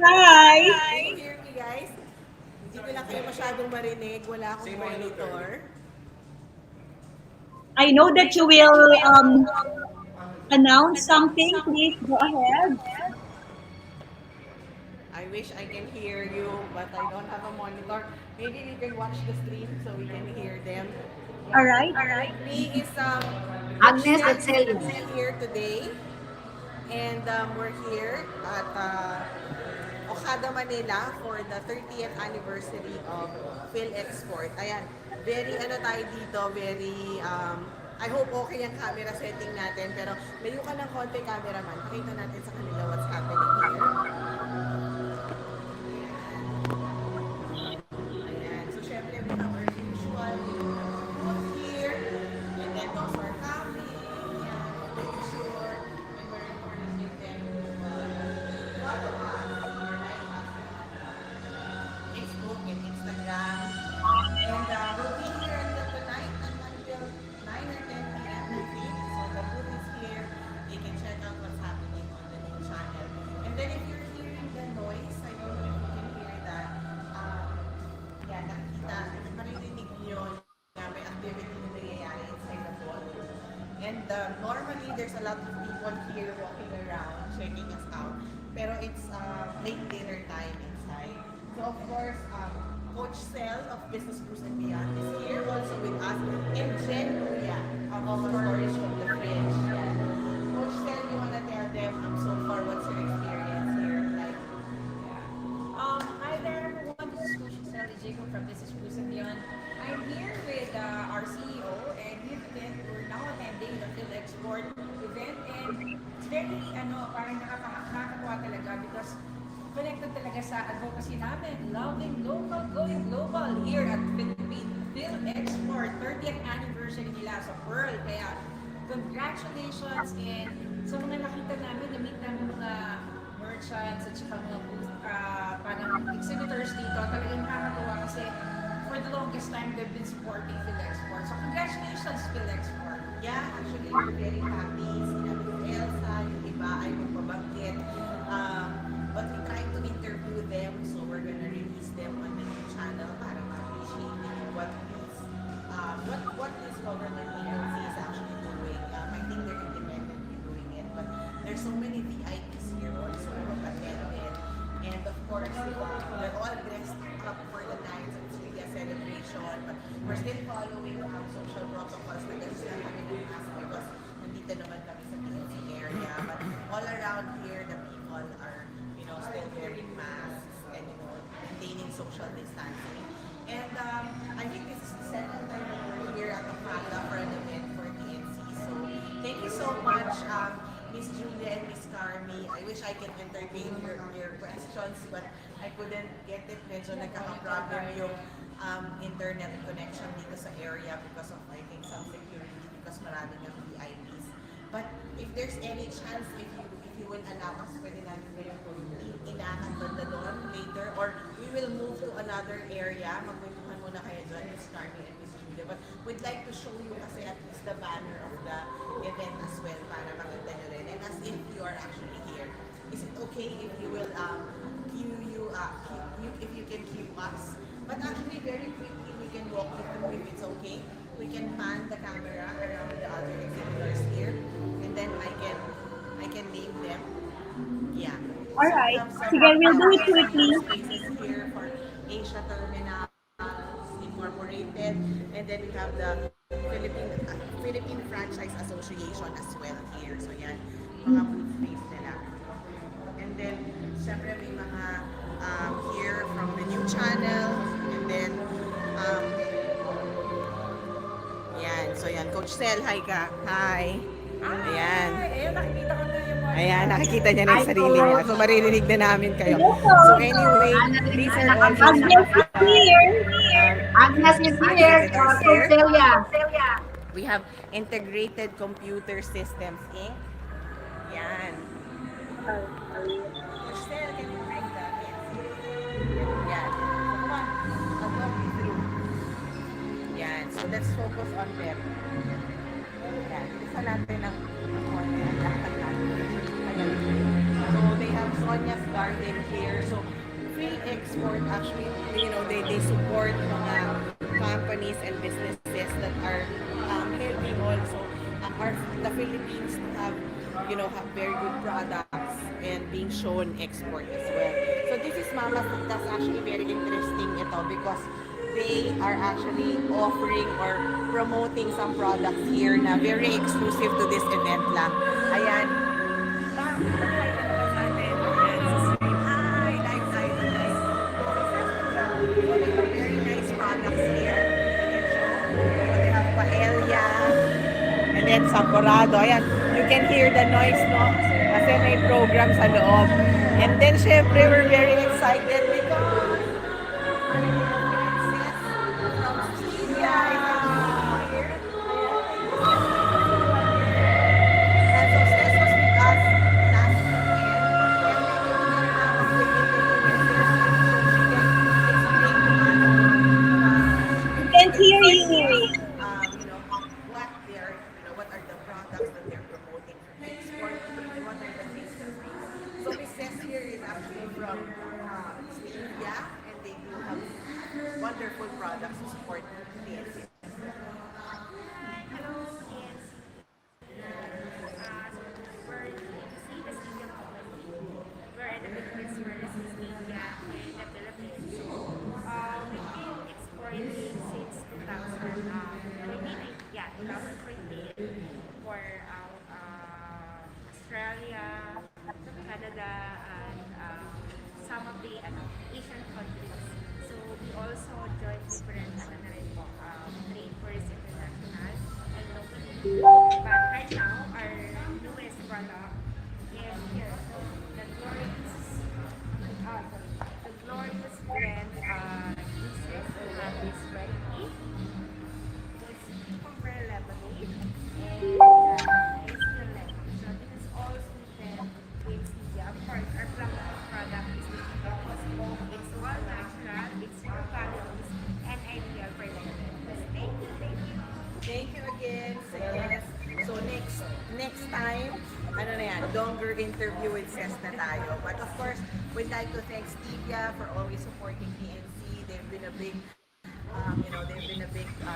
Hi. Can you hear me, guys? Hindi ko lang kayo masyadong marinig. Wala akong monitor. I know that you will announce something. Please go ahead. wish I can hear you, but I don't have a monitor. Maybe we can watch the stream so we can hear them. All right. Me is Coach Agnes Sel Gervacio. is here today, and we're here at Okada, Manila for the 30th anniversary of Phil Export. Ayan, very ano tayo dito, very I hope okay ang camera setting natin, pero layo ka ng konti, cameraman. Pakita natin sa kanila what's happening here. Ayan, so syempre we have our usual booth here, and then those are Carmie, and making sure, and we're recording with them, follow us, or like us on Facebook and Instagram, and we'll be here until tonight until 9 or 10 p.m. I think. So the booth is here. You can check out what's happening on the new channel. And then if you're hearing the noise, I don't know if you can hear that. Yeah, nakikita, maririnig nyo na may activity na nangyayari inside the vault. And normally, there's a lot of people here walking around, checking us out. Pero it's late dinner time inside. So of course, Coach Sel of Business Cruise and Beyond is here also with us. And Jen Kuya of Stories from the Fridge. Yeah. Coach Sel, you wanna tell them so far what's your experience here? Like, Hi there everyone, this is Coach Sally Jacob from Business Cruise and Beyond. I'm here with our CEO, and we're now attending the Phil Export event, and it's very parang nakakatuwa talaga because connected talaga sa advocacy namin, loving local, going global here at Phil Export 30th anniversary nila sa Pearl. Kaya congratulations, and sa mga nakita namin, na-meet namin mga merchants at saka mga parang exhibitors dito, talagang nakakatuwa kasi for the longest time they've been supporting Phil Export. So congratulations, Phil Export. yeah, actually we're very happy. Sinabi ko Elsa, yung iba ay magpabanggit. But we try to interview them, so we're gonna release them on the new channel para ma-appreciate what this government agency is actually doing. I think they're independently doing it, but there's so many VIPs here also who attended. And of course, they're all dressed up for the night, so it's really a celebration. But we're still following social protocols because we're still having a mask because nandito naman kami sa PNC area. But all around here, the people are, still wearing masks and, maintaining social distancing. And I think this is the second time that we're here at the Okada for an event for PNC. So thank you so much, Miss Julia and Miss Carmie. I wish I could entertain your questions, but I couldn't get it. Medyo nagkaka-problem yung internet connection dito sa area because of, I think, some security because marami ng VIPs. But if there's any chance, if you will allow us, pwede namin kayo inaakad doon later, or we will move to another area. Magkwentuhan muna kayo doon, Miss Carmie and Miss Julia. But we'd like to show you kasi at least the banner of the event as well para makita nyo rin. And as if you are actually here, is it okay if you will if you can cue us? But actually very quickly we can walk you through if it's okay. We can pan the camera around the other exhibitors here, and then I can name them. Yeah. All right. Sige, we'll do it quickly. Spaces here for Asia Terminal Incorporated, and then we have the Philippine Franchise Association as well here. So yan, mga booth space nila. And then, syempre may mga here from the new channel, and then yan. So yan, Coach Sel, hi ka. Hi. Ayan. Ayan, nakikita niya na yung sarili niya. So, maririnig na namin kayo. So, anyway, these are all Agnes is here. Agnes is here. Coach Celia. We have Integrated Computer Systems, Inc. Yan. Coach Sel, can you bring the yan. So, come on. I'll walk you through. Yan. So, let's focus on them. Yan. Isa natin ang lakad natin. So, they have Sonia's Garden here. So, Phil Export actually, they support mga companies and businesses that are helping also the Philippines to have very good products and being shown export as well. So So this is Mama's. That's actually very interesting ito because they are actually offering or promoting some products here na very exclusive to this event lang. Ayan. Ma'am, hi ka naman sa atin. Hi, nice, nice, nice. So they have very nice products here. So they have paella, and then saporado. Ayan, you can hear the noise, no? Kasi may program sa loob. And then, syempre, we're very excited because from Stevia is actually here. And so, Steph was with us last weekend. And maybe we're gonna have a quick interview with her so she can explain to us Can't hear exactly you. what they're, what are the products that they're promoting from the export and what are the things that we do. So Miss Cess here is actually from Stevia, and they do have wonderful products to support the NCS. Thank you again, Cess. So next time, ano na yan, longer interview with Cess na tayo. But of course, we'd like to thank Stevia for always supporting PNC. They've been a big,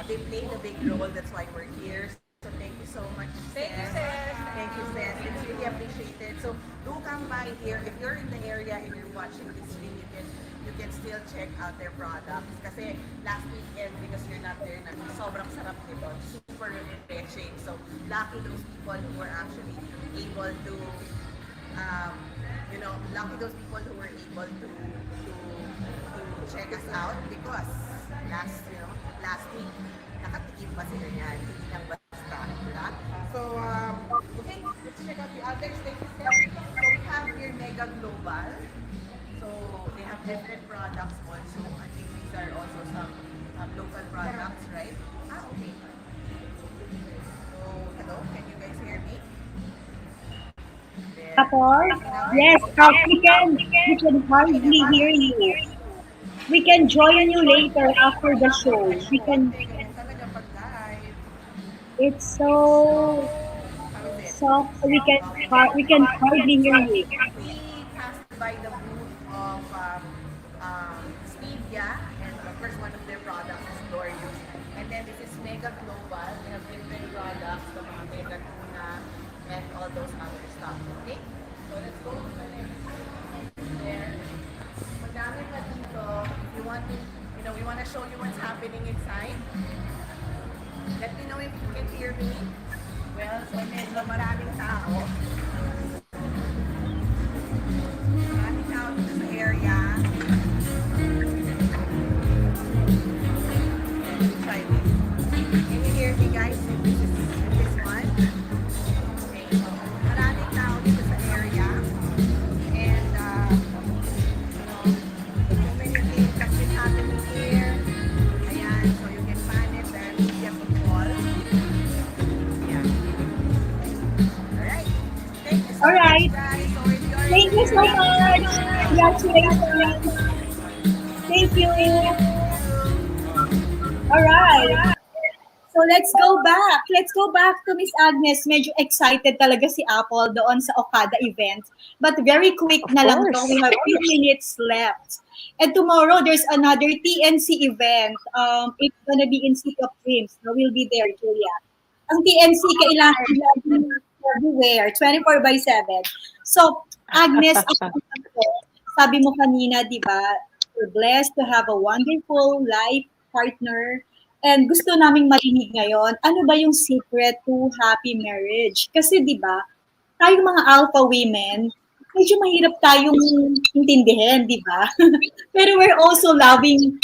they played a big role. That's why we're here. So thank you so much, Cess. Thank you, Cess. Thank you, Cess. It's really appreciated. So do come by here. If you're in the area and you're watching this video, you can still check out their products. Kasi last weekend, because you're not there, sobrang sarap nito. Super refreshing. So lucky those people who were actually able to, lucky those people who were able to check us out because last week, nakatikim pa sila yan. Hindi lang basta. Diba? So, okay, let's check out the others. Thank you, Steph. So, we have here Mega Global. So, they have different products also. I think these are also some local products, right? Okay. So, hello, can you guys hear me? Apple? Yes, we can hardly hear you. We can join you later after the show. It's so soft, so we can hardly hear you. We passed by the booth of Stevia, and of course one of their products is Glorious. And then this is Mega Global. They have different products, the mga Mega Tuna, and all those other stuff. Okay? So let's go to the next there. Madami pa dito. If you want to, we want to show you what's happening inside. Let me know if you can hear me. Well, so medyo maraming tao. Maraming tao dito sa area. Try this. Can you hear me, guys? This is this one. Okay. Maraming tao dito sa area. And, so many things have been happening here. Ayan, so you can find it there. Media football. Yeah. Alright. Thank you so Alright. much, guys. So if you're Thank you so much. Congratulations. Thank you. Alright. So let's go back. Let's go back to Miss Agnes. Medyo excited talaga si Apple doon sa Okada event. But very quick na lang to. We have few minutes left. And tomorrow, there's another TNC event. It's gonna be in City of Dreams. So we'll be there, Julia. Ang TNC, kailangan everywhere, 24/7. So, Agnes, sabi mo kanina, di ba, we're blessed to have a wonderful life partner. And gusto naming marinig ngayon, ano ba yung secret to happy marriage? Kasi di ba, tayong mga alpha women, medyo mahirap tayong intindihin, di ba? Pero we're also loving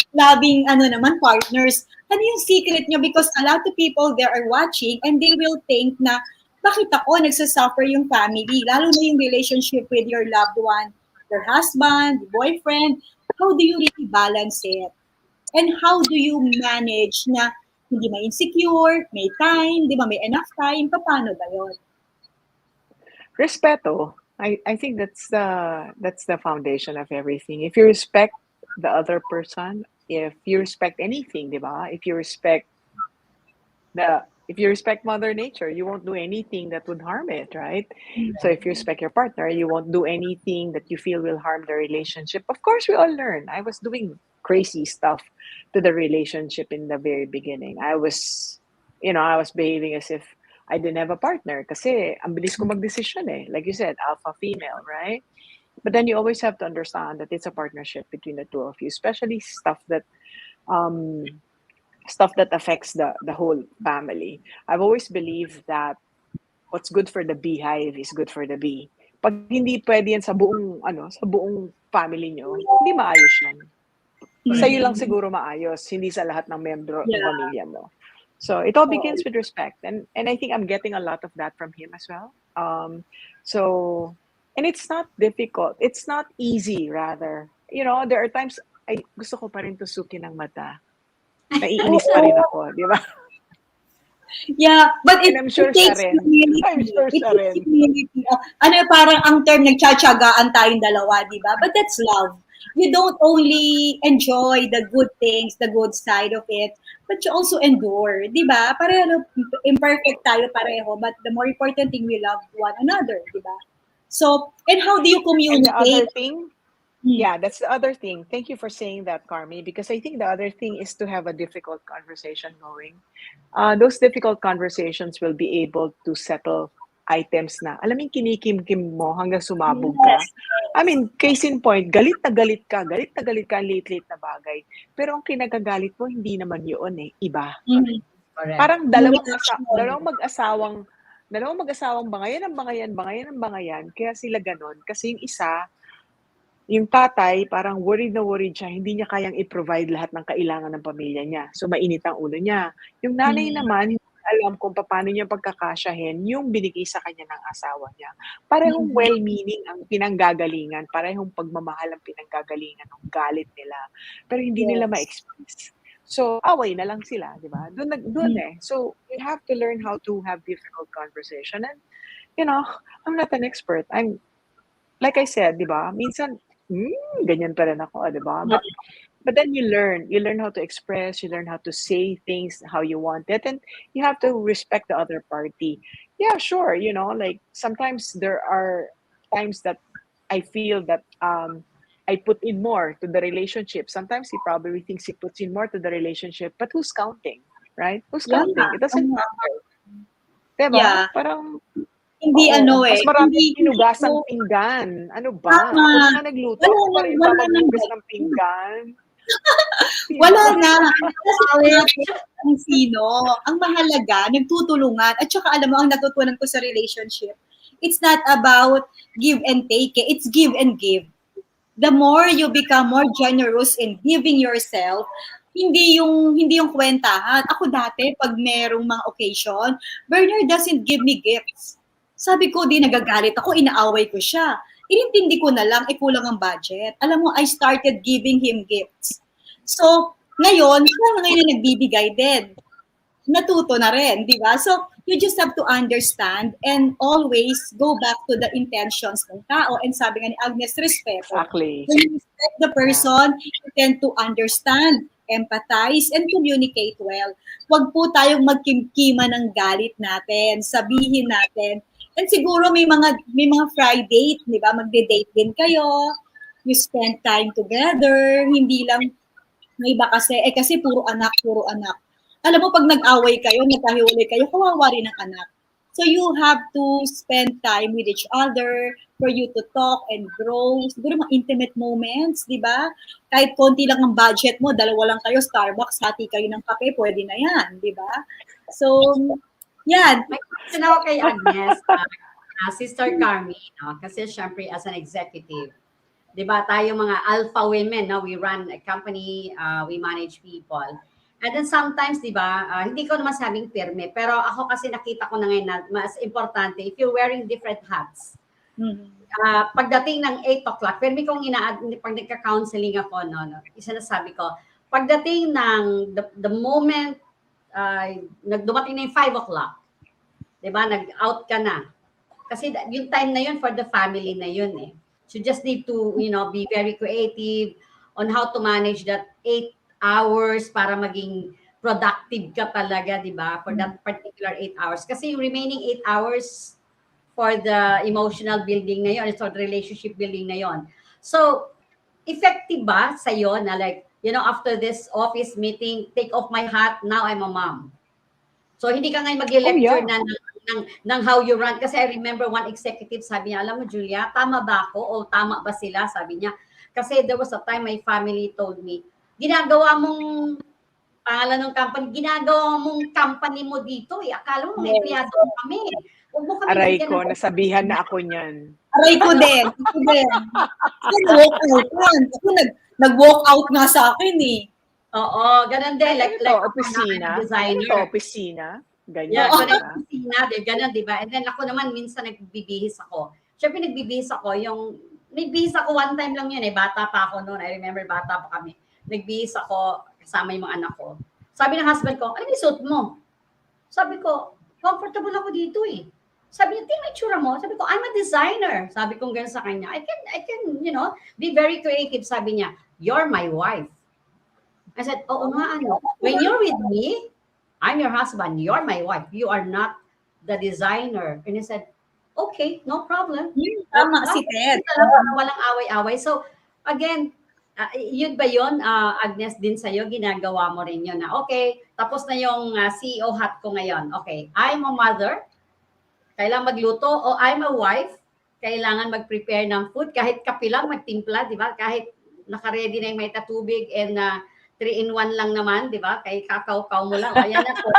partners. Ano yung secret nyo? Because a lot of people there are watching and they will think na, bakit ako nagsasuffer yung family? Lalo na yung relationship with your loved one, your husband, boyfriend. How do you really balance it? And how do you manage na hindi ma-insecure, may time, di ba, may enough time, paano ba yun? Respeto. I think that's the foundation of everything. If you respect the other person, if you respect anything, di ba? If you respect Mother Nature, you won't do anything that would harm it, right? So if you respect your partner, you won't do anything that you feel will harm the relationship. Of course, we all learn. I was doing crazy stuff to the relationship in the very beginning. I was behaving as if I didn't have a partner kasi ang bilis ko magdesisyon eh. Like you said, alpha female, right? But then you always have to understand that it's a partnership between the two of you, especially um, stuff that affects the whole family. I've always believed that what's good for the beehive is good for the bee. Pag hindi pwede yan sa buong family nyo, hindi maayos yan. Sa'yo lang siguro maayos, hindi sa lahat ng membro ng pamilya mo. So it all begins with respect, and I think I'm getting a lot of that from him as well. And it's not difficult. It's not easy, rather. You know, there are times ay gusto ko pa rin tusukin ng mata. Naiinis pa rin ako, di ba? Yeah, but And I'm sure siya rin. I'm sure siya rin. Parang ang term, nagtsatsagaan tayong dalawa, di ba? But that's love. You don't only enjoy the good things, the good side of it, but you also endure, di ba? Pareho, imperfect tayo pareho, but the more important thing, we love one another, di ba? So, and how do you communicate? And the other thing, yeah, that's the other thing. Thank you for saying that, Carmie, because I think the other thing is to have a difficult conversation going. Those difficult conversations will be able to settle items na, alam mo, kinikim-kim mo hanggang sumabog ka. I mean, case in point, galit na galit ka ang late-late na bagay. Pero ang kinagagalit mo, hindi naman yun eh, iba. Parang dalawang mag-asawang bangayan, kaya sila ganon. Kasi yung isa, yung tatay, parang worried na worried siya, hindi niya kayang i-provide lahat ng kailangan ng pamilya niya. So, mainit ang ulo niya. Yung nanay naman, hindi alam kung paano niya pagkakasyahin yung binigay sa kanya ng asawa niya. Parehong well-meaning ang pinanggagalingan, parehong pagmamahal ang pinanggagalingan ng galit nila. Pero hindi nila ma-express. So, away na lang sila, di ba? Doon eh. So, you have to learn how to have difficult conversation. And, you know, I'm not an expert. Like I said, di ba? Minsan, ganyan pa rin ako, di ba? But then you learn how to express, you learn how to say things how you want it, and you have to respect the other party. Yeah, sure, you know, like sometimes there are times that I feel that I put in more to the relationship. Sometimes he probably thinks he puts in more to the relationship, but who's counting, right? Who's counting? It doesn't matter. Diba? Yeah. Parang hindi mas marami hinugasang pinggan. Ano ba? Kung ka nagluto, ako pa rin ba maghugas ng pinggan? Wala na. Kasi ang sino, ang mahalaga, nagtutulungan. At saka alam mo, ang natutunan ko sa relationship, it's not about give and take. It's give and give. The more you become more generous in giving yourself, hindi yung kwentahan. Ako dati, pag merong mga occasion, Bernard doesn't give me gifts. Sabi ko, di nagagalit ako, inaaway ko siya. Inintindi ko na lang, kulang ang budget. Alam mo, I started giving him gifts. So, ngayon, siya ngayon na nagbibigay din. Natuto na rin, di ba? So, you just have to understand and always go back to the intentions ng tao. And sabi nga ni Agnes, respeto. Exactly. When you respect the person, you tend to understand, empathize, and communicate well. Huwag po tayong magkimkima ng galit natin, sabihin natin. And siguro may mga Friday, di ba? Magde-date din kayo. You spend time together. Hindi lang, may iba kasi puro anak. Alam mo, pag nag-away kayo, nagkahiwalay kayo, kawawa rin ang anak. So you have to spend time with each other for you to talk and grow. Siguro mga intimate moments, di ba? Kahit konti lang ang budget mo, dalawa lang kayo, Starbucks, hati kayo ng kape, pwede na yan, di ba? So, yan. May question ako kay Agnes, Sister Carmie, no? Kasi syempre as an executive, 'di ba tayo mga alpha women, no? We run a company, we manage people. And then sometimes, 'di ba, hindi ko naman sabing pirme, pero ako kasi nakita ko na ngayon na mas importante if you're wearing different hats. Pagdating ng 8 o'clock, pirme kong pag nagka-counseling ako, no, isa na sabi ko, pagdating ng the moment nagdumating na yung 5 o'clock, 'di ba, nag-out ka na. Kasi yung time na yun for the family na yun eh. So you just need to, be very creative on how to manage that 8 hours para maging productive ka talaga, di ba? For that particular 8 hours. Kasi yung remaining 8 hours for the emotional building na yun, for the relationship building na yun. So, effective ba sa'yo na like, after this office meeting, take off my hat, now I'm a mom. So, hindi ka ngayon mag-lecture ng how you run. Kasi I remember one executive sabi niya, alam mo Julia, tama ba ako o tama ba sila? Sabi niya. Kasi there was a time my family told me, ginagawa mong pangalan ng company, ginagawa mong company mo dito eh. Akala mo may empleyado kami. Huwag mo kami Aray ko, nasabihan na ako niyan. Aray ko din. Ako din. Nag-walk out yan. Ako nag-walk out nga sa akin eh. Oo, ganun din. Like opisina? Designer. Ito, opisina? Ganyan. Yeah, so nag-opisina, ganun, di ba? And then ako naman, minsan nagbibihis ako. Siyempre, nagbibihis ako. Nagbihis ako one time lang yun eh. Bata pa ako noon. I remember, bata pa kami. Nagbihis ako kasama yung mga anak ko. Sabi ng husband ko, ano yung suit mo? Sabi ko, comfortable ako dito eh. Sabi niya, tingnan itsura mo. Sabi ko, I'm a designer. Sabi ko ganun sa kanya. I can, be very creative. Sabi niya, you're my wife. I said, oo nga, ano. When you're with me, I'm your husband. You're my wife. You are not the designer. And he said, okay, no problem. Tama si Ted. Walang away-away. So, again, yun ba yun, Agnes, din sa'yo, ginagawa mo rin yun na, okay, tapos na yung CEO hat ko ngayon. Okay, I'm a mother, kailangan magluto, o I'm a wife, kailangan mag-prepare ng food, kahit kape lang, magtimpla, di ba? Kahit naka-ready na yung may tatubig and 3-in-1 lang naman, di ba? Kay kakao-kao mo lang. Ayan na po.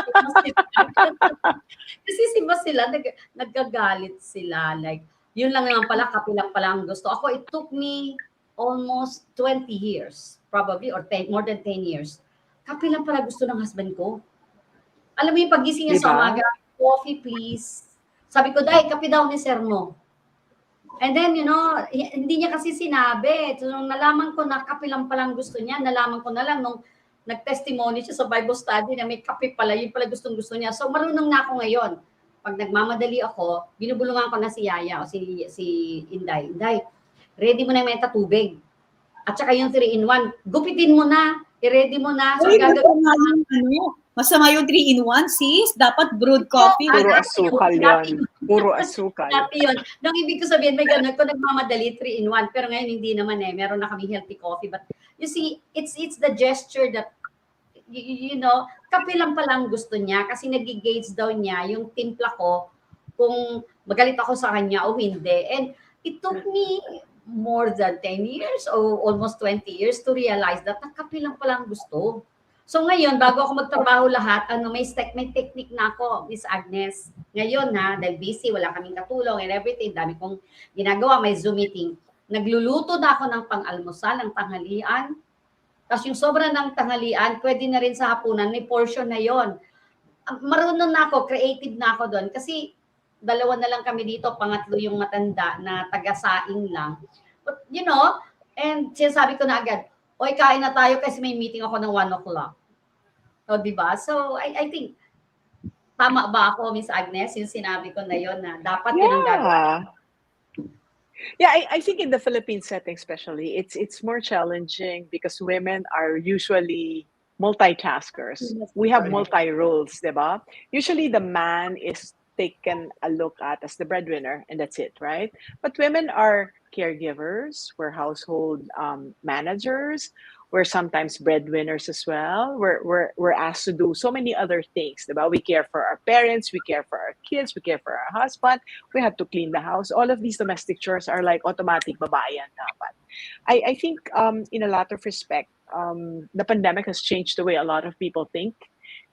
Kasi sila, nagagalit sila. Like, yun lang naman pala, kape lang pala ang gusto. Ako, it took me almost 20 years, probably, or more than 10 years. Kape lang pala gusto ng husband ko. Alam mo yung pagising niya sa umaga, coffee please. Sabi ko, dahil kape daw ni sir mo. And then, hindi niya kasi sinabi. So, nung nalaman ko na kape lang palang gusto niya, nalaman ko na lang nung nag-testimony siya sa Bible study na may kape pala, yun pala gustong-gusto niya. So, marunong na ako ngayon. Pag nagmamadali ako, binubulungan ko na si Yaya o si Inday. Inday, ready mo na yung tubig. At saka yung 3-in-1, gupitin mo na, i-ready mo na. So, masama yung 3-in-1, sis. Dapat brewed coffee. Puro asukal yan. Puro asukal. Dati yun. Nang ibig ko sabihin, may ganun ko nagmamadali 3-in-1. Pero ngayon hindi naman eh. Meron na kami healthy coffee. But you see, it's the gesture that, kape lang palang gusto niya. Kasi nag-gauge daw niya yung timpla ko kung magalit ako sa kanya o hindi. And it took me more than 10 years or almost 20 years to realize that kape lang palang gusto. So ngayon, bago ako magtrabaho lahat, may technique na ako, Miss Agnes. Ngayon dahil busy, wala kaming katulong and everything, dami kong ginagawa, may Zoom meeting. Nagluluto na ako ng pang-almusal, ng tanghalian. Tapos yung sobra ng tanghalian, pwede na rin sa hapunan, may portion na yon. Marunong na ako, creative na ako doon. Kasi dalawa na lang kami dito, pangatlo yung matanda na taga-saing lang. But, and sinasabi ko na agad, oy, kain na tayo kasi may meeting ako ng 1 o'clock. So, diba? So, I think, tama ba ako, Miss Agnes, yung sinabi ko na yun na dapat yun ang gagawin? Yeah, I think in the Philippine setting especially, it's more challenging because women are usually multitaskers. We have multi-roles, diba? Usually the man is taken a look at as the breadwinner and that's it, right? But women are caregivers, we're household managers, we're sometimes breadwinners as well. We're asked to do so many other things, diba? We care for our parents, we care for our kids, we care for our husband, we have to clean the house. All of these domestic chores are like automatic babae yan dapat. I think in a lot of respect, the pandemic has changed the way a lot of people think.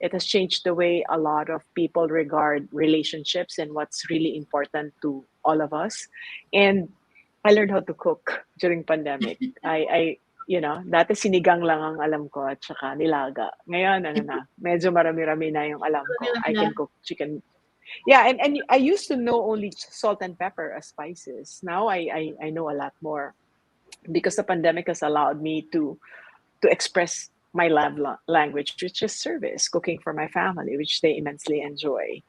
It has changed the way a lot of people regard relationships and what's really important to all of us. And I learned how to cook during pandemic. Dati sinigang lang ang alam ko at saka nilaga. Ngayon, medyo marami-rami na yung alam ko. I can cook chicken. Yeah, and I used to know only salt and pepper as spices. Now I know a lot more because the pandemic has allowed me to express my love language, which is service, cooking for my family, which they immensely enjoy.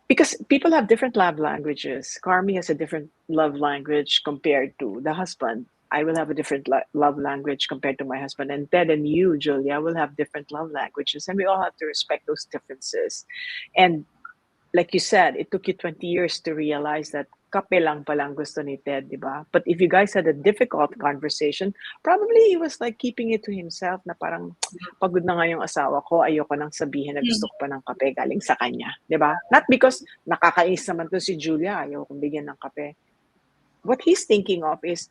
Because people have different love languages. Carmi has a different love language compared to the husband. I will have a different love language compared to my husband. And Ted and you, Julia, will have different love languages. And we all have to respect those differences. And like you said, it took you 20 years to realize that kape lang palang gusto ni Ted, di ba? But if you guys had a difficult conversation, probably he was like keeping it to himself na parang pagod na nga yung asawa ko, ayoko nang sabihin na gusto ko pa ng kape galing sa kanya, di ba? Not because nakakainis naman to si Julia, ayoko kong bigyan ng kape. What he's thinking of is,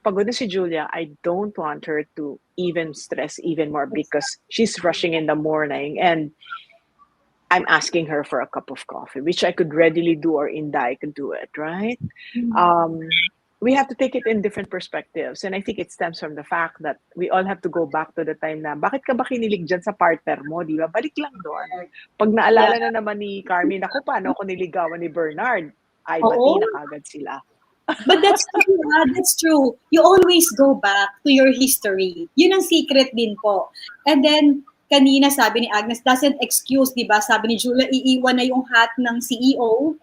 pagod na si Julia, I don't want her to even stress even more because she's rushing in the morning and I'm asking her for a cup of coffee, which I could readily do, or Inday could do it, right? We have to take it in different perspectives. And I think it stems from the fact that we all have to go back to the time na, bakit ka ba kinilig dyan sa partner mo, di ba? Balik lang doon. Pag naalala na naman ni Carmie, naku, paano ako niligawan ni Bernard? Ay, bati na kagad sila. But that's true, that's true. You always go back to your history. Yun ang secret din po. And then, kanina sabi ni Agnes, doesn't excuse, di ba? Sabi ni Julia, iiwan na yung hat ng CEO,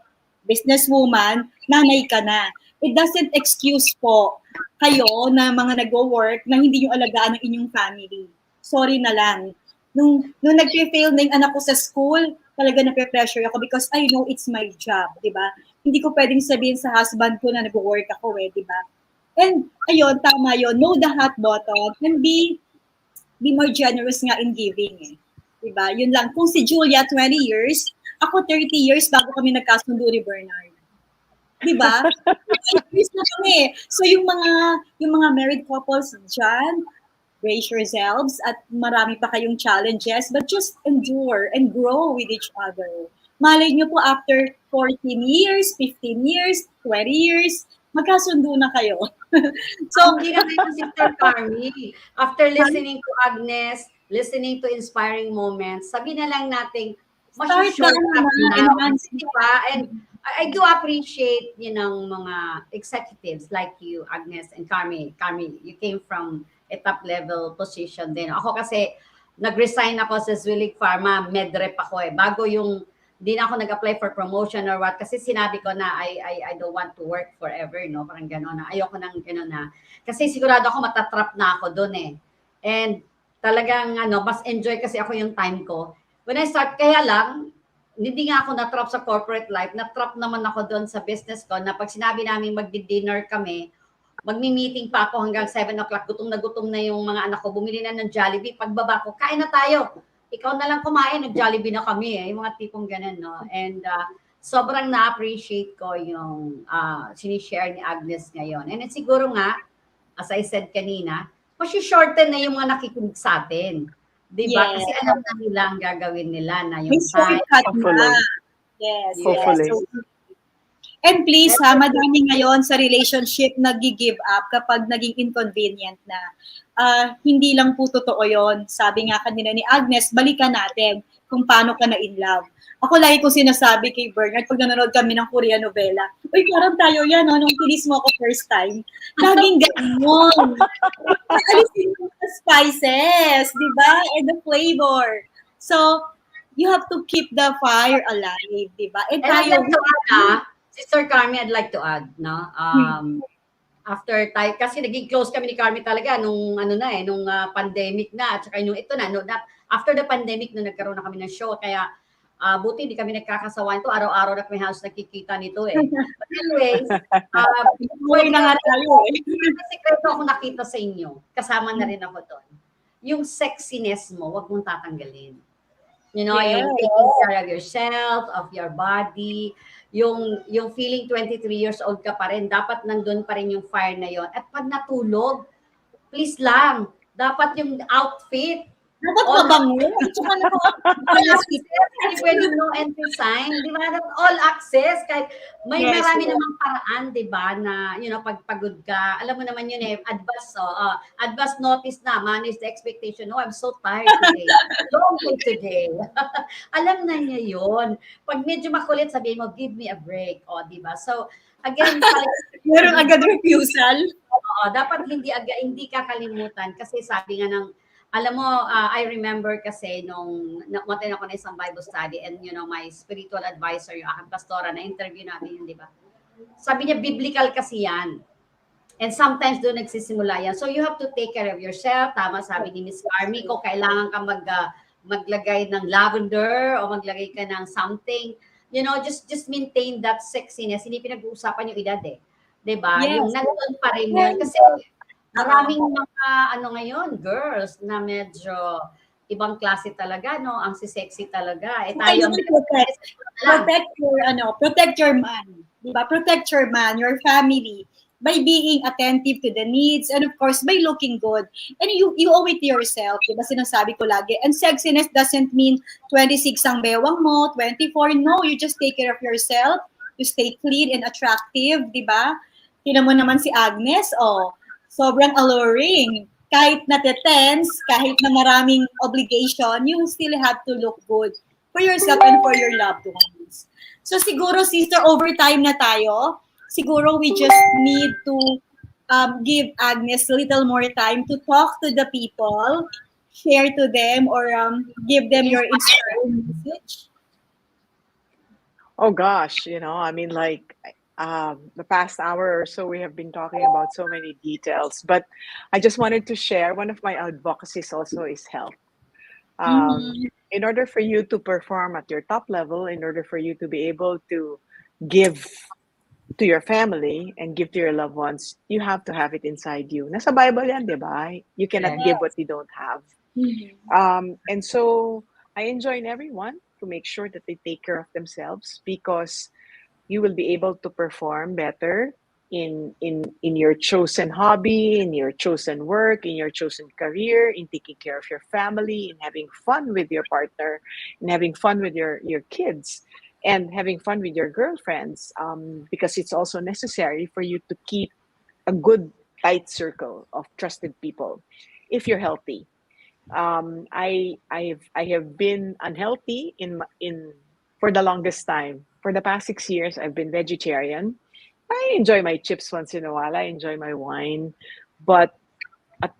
businesswoman, nanay ka na. It doesn't excuse po kayo na mga nag-work na hindi yung alagaan ng inyong family. Sorry na lang. Nung nag-fail na yung anak ko sa school, talaga na-pressure ako because I know it's my job, di ba? Hindi ko pwedeng sabihin sa husband ko na nag-work ako di ba? And ayun, tama yun. Know the hot button and be more generous nga in giving Diba? Yun lang. Kung si Julia, 20 years, ako 30 years bago kami nagkasundo ni Bernard. Diba? 20 years na kami. So yung mga married couples dyan, brace yourselves at marami pa kayong challenges, but just endure and grow with each other. Malay nyo po after 14 years, 15 years, 20 years, magkasundo na kayo. So, hindi na kayo Sister Carmie. After listening to Agnes, listening to inspiring moments, sabi na lang natin, short up na. Diba? And I do appreciate, mga executives like you, Agnes and Carmie. Carmie, you came from a top-level position din. Ako kasi, nag-resign ako sa Zwilig Pharma, medrep ako bago hindi na ako nag-apply for promotion or what kasi sinabi ko na I don't want to work forever, parang gano'n na. Ayoko nang gano'n na. Kasi sigurado ako matatrap na ako doon And talagang mas enjoy kasi ako yung time ko. When I start, kaya lang, hindi nga ako natrap sa corporate life, natrap naman ako doon sa business ko na pag sinabi namin magdi-dinner kami, magmi-meeting pa ako hanggang 7 o'clock, gutom na yung mga anak ko, bumili na ng Jollibee, pagbaba ko, kain na tayo. Ikaw na lang kumain, nag-Jollibee na kami yung mga tipong ganun, no? And sobrang na-appreciate ko yung sinishare ni Agnes ngayon. And siguro nga, as I said kanina, shorten na yung mga nakikinig sa atin. Diba? Yes. Kasi alam na nila ang gagawin nila na yung time. Yes. Hopefully. Yes. And please madami ngayon sa relationship nag-give up kapag naging inconvenient na. Hindi lang po totoo yon. Sabi nga kanina ni Agnes, balikan natin kung paano ka na in love. Ako lagi ko sinasabi kay Bernard pag nanonood kami ng Korean novela, uy, parang tayo yan, nung kinis mo ako first time. Laging gano'n. Alisin mo the spices, di ba? And the flavor. So, you have to keep the fire alive, di ba? And tayo, Sister Carmie, I'd like to add, no? After tayo, kasi naging close kami ni Carmie talaga nung nung pandemic na, at saka yung ito na, after the pandemic na nagkaroon na kami ng show, kaya buti hindi kami nagkakasawa ito, araw-araw na kami halos nakikita nito But anyways, na nga tayo sikreto ako nakita sa inyo, kasama na rin ako doon. Yung sexiness mo, wag mong tatanggalin. You know, Yes. yung taking care of yourself, of your body, yung feeling 23 years old ka pa rin, dapat nandun pa rin yung fire na yon. At pag natulog, please lang, dapat yung outfit, Dapat all mabango. At saka all naka-plastic. access, hindi pwedeng no entry sign, di ba? All access, kahit may Yes. marami namang paraan, di ba, na, you know, pag pagod ka, alam mo naman yun eh, advance notice na, manage the expectation, oh, I'm so tired today, long day today. Alam na niya yun. Pag medyo makulit, sabihin mo, give me a break, o, di ba? So, again, Meron agad refusal. Oo, dapat hindi kakalimutan kasi sabi nga ng alam mo, I remember kasi nung nakuha ako ng isang Bible study and you know, my spiritual advisor, yung aking pastora, na-interview natin yun, di ba? Sabi niya, biblical kasi yan. And sometimes doon nagsisimula yan. So you have to take care of yourself. Tama sabi ni Miss Carmie, kung kailangan ka maglagay ng lavender o maglagay ka ng something, you know, just maintain that sexiness. Hindi pinag-uusapan yung edad eh. 'Di ba? Yes. Yung nandun pa rin yun. Kasi maraming mga ano ngayon, girls na medyo ibang klase talaga, no? Ang sexy talaga. Eh tayo ang protect your man. Diba? Protect your man, your family by being attentive to the needs and of course by looking good. And you owe it to yourself, diba? Sinasabi ko lagi. And sexiness doesn't mean 26 ang bewang mo, 24. No, you just take care of yourself. You stay clean and attractive, diba? Tingnan mo naman si Agnes, sobrang alluring. Kahit na-tense, kahit na maraming obligation, you still have to look good for yourself and for your loved ones. So siguro, sister, overtime na tayo. Siguro we just need to give Agnes a little more time to talk to the people, share to them, or give them your inspiring message. Oh gosh, you know, I mean, like the past hour or so, we have been talking about so many details, but I just wanted to share one of my advocacies also is health. In order for you to perform at your top level, in order for you to be able to give to your family and give to your loved ones, you have to have it inside you. Nasa Bible yan, di ba? You cannot give what you don't have. And so I enjoin everyone to make sure that they take care of themselves because you will be able to perform better in your chosen hobby, in your chosen work, in your chosen career, in taking care of your family, in having fun with your partner, in having fun with your kids, and having fun with your girlfriends, because it's also necessary for you to keep a good, tight circle of trusted people if you're healthy. I have been unhealthy for the longest time. For the past 6 years, I've been vegetarian. I enjoy my chips once in a while. I enjoy my wine, but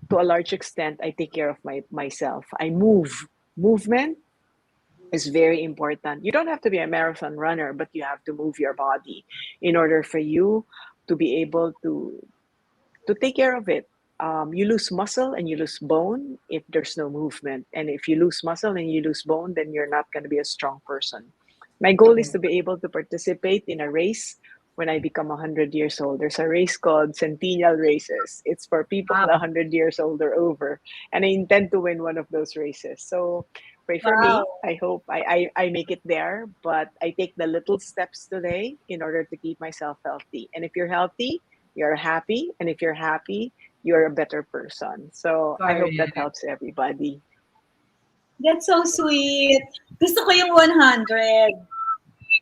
to a large extent, I take care of myself. I move. Movement is very important. You don't have to be a marathon runner, but you have to move your body in order for you to be able to take care of it. You lose muscle and you lose bone if there's no movement. And if you lose muscle and you lose bone, then you're not going to be a strong person. My goal is to be able to participate in a race when I become 100 years old. There's a race called Centennial Races. It's for people 100 years old or over. And I intend to win one of those races. So pray for me. I hope I make it there. But I take the little steps today in order to keep myself healthy. And if you're healthy, you're happy. And if you're happy, you're a better person. So I hope that helps everybody. That's so sweet. Gusto ko yung 100.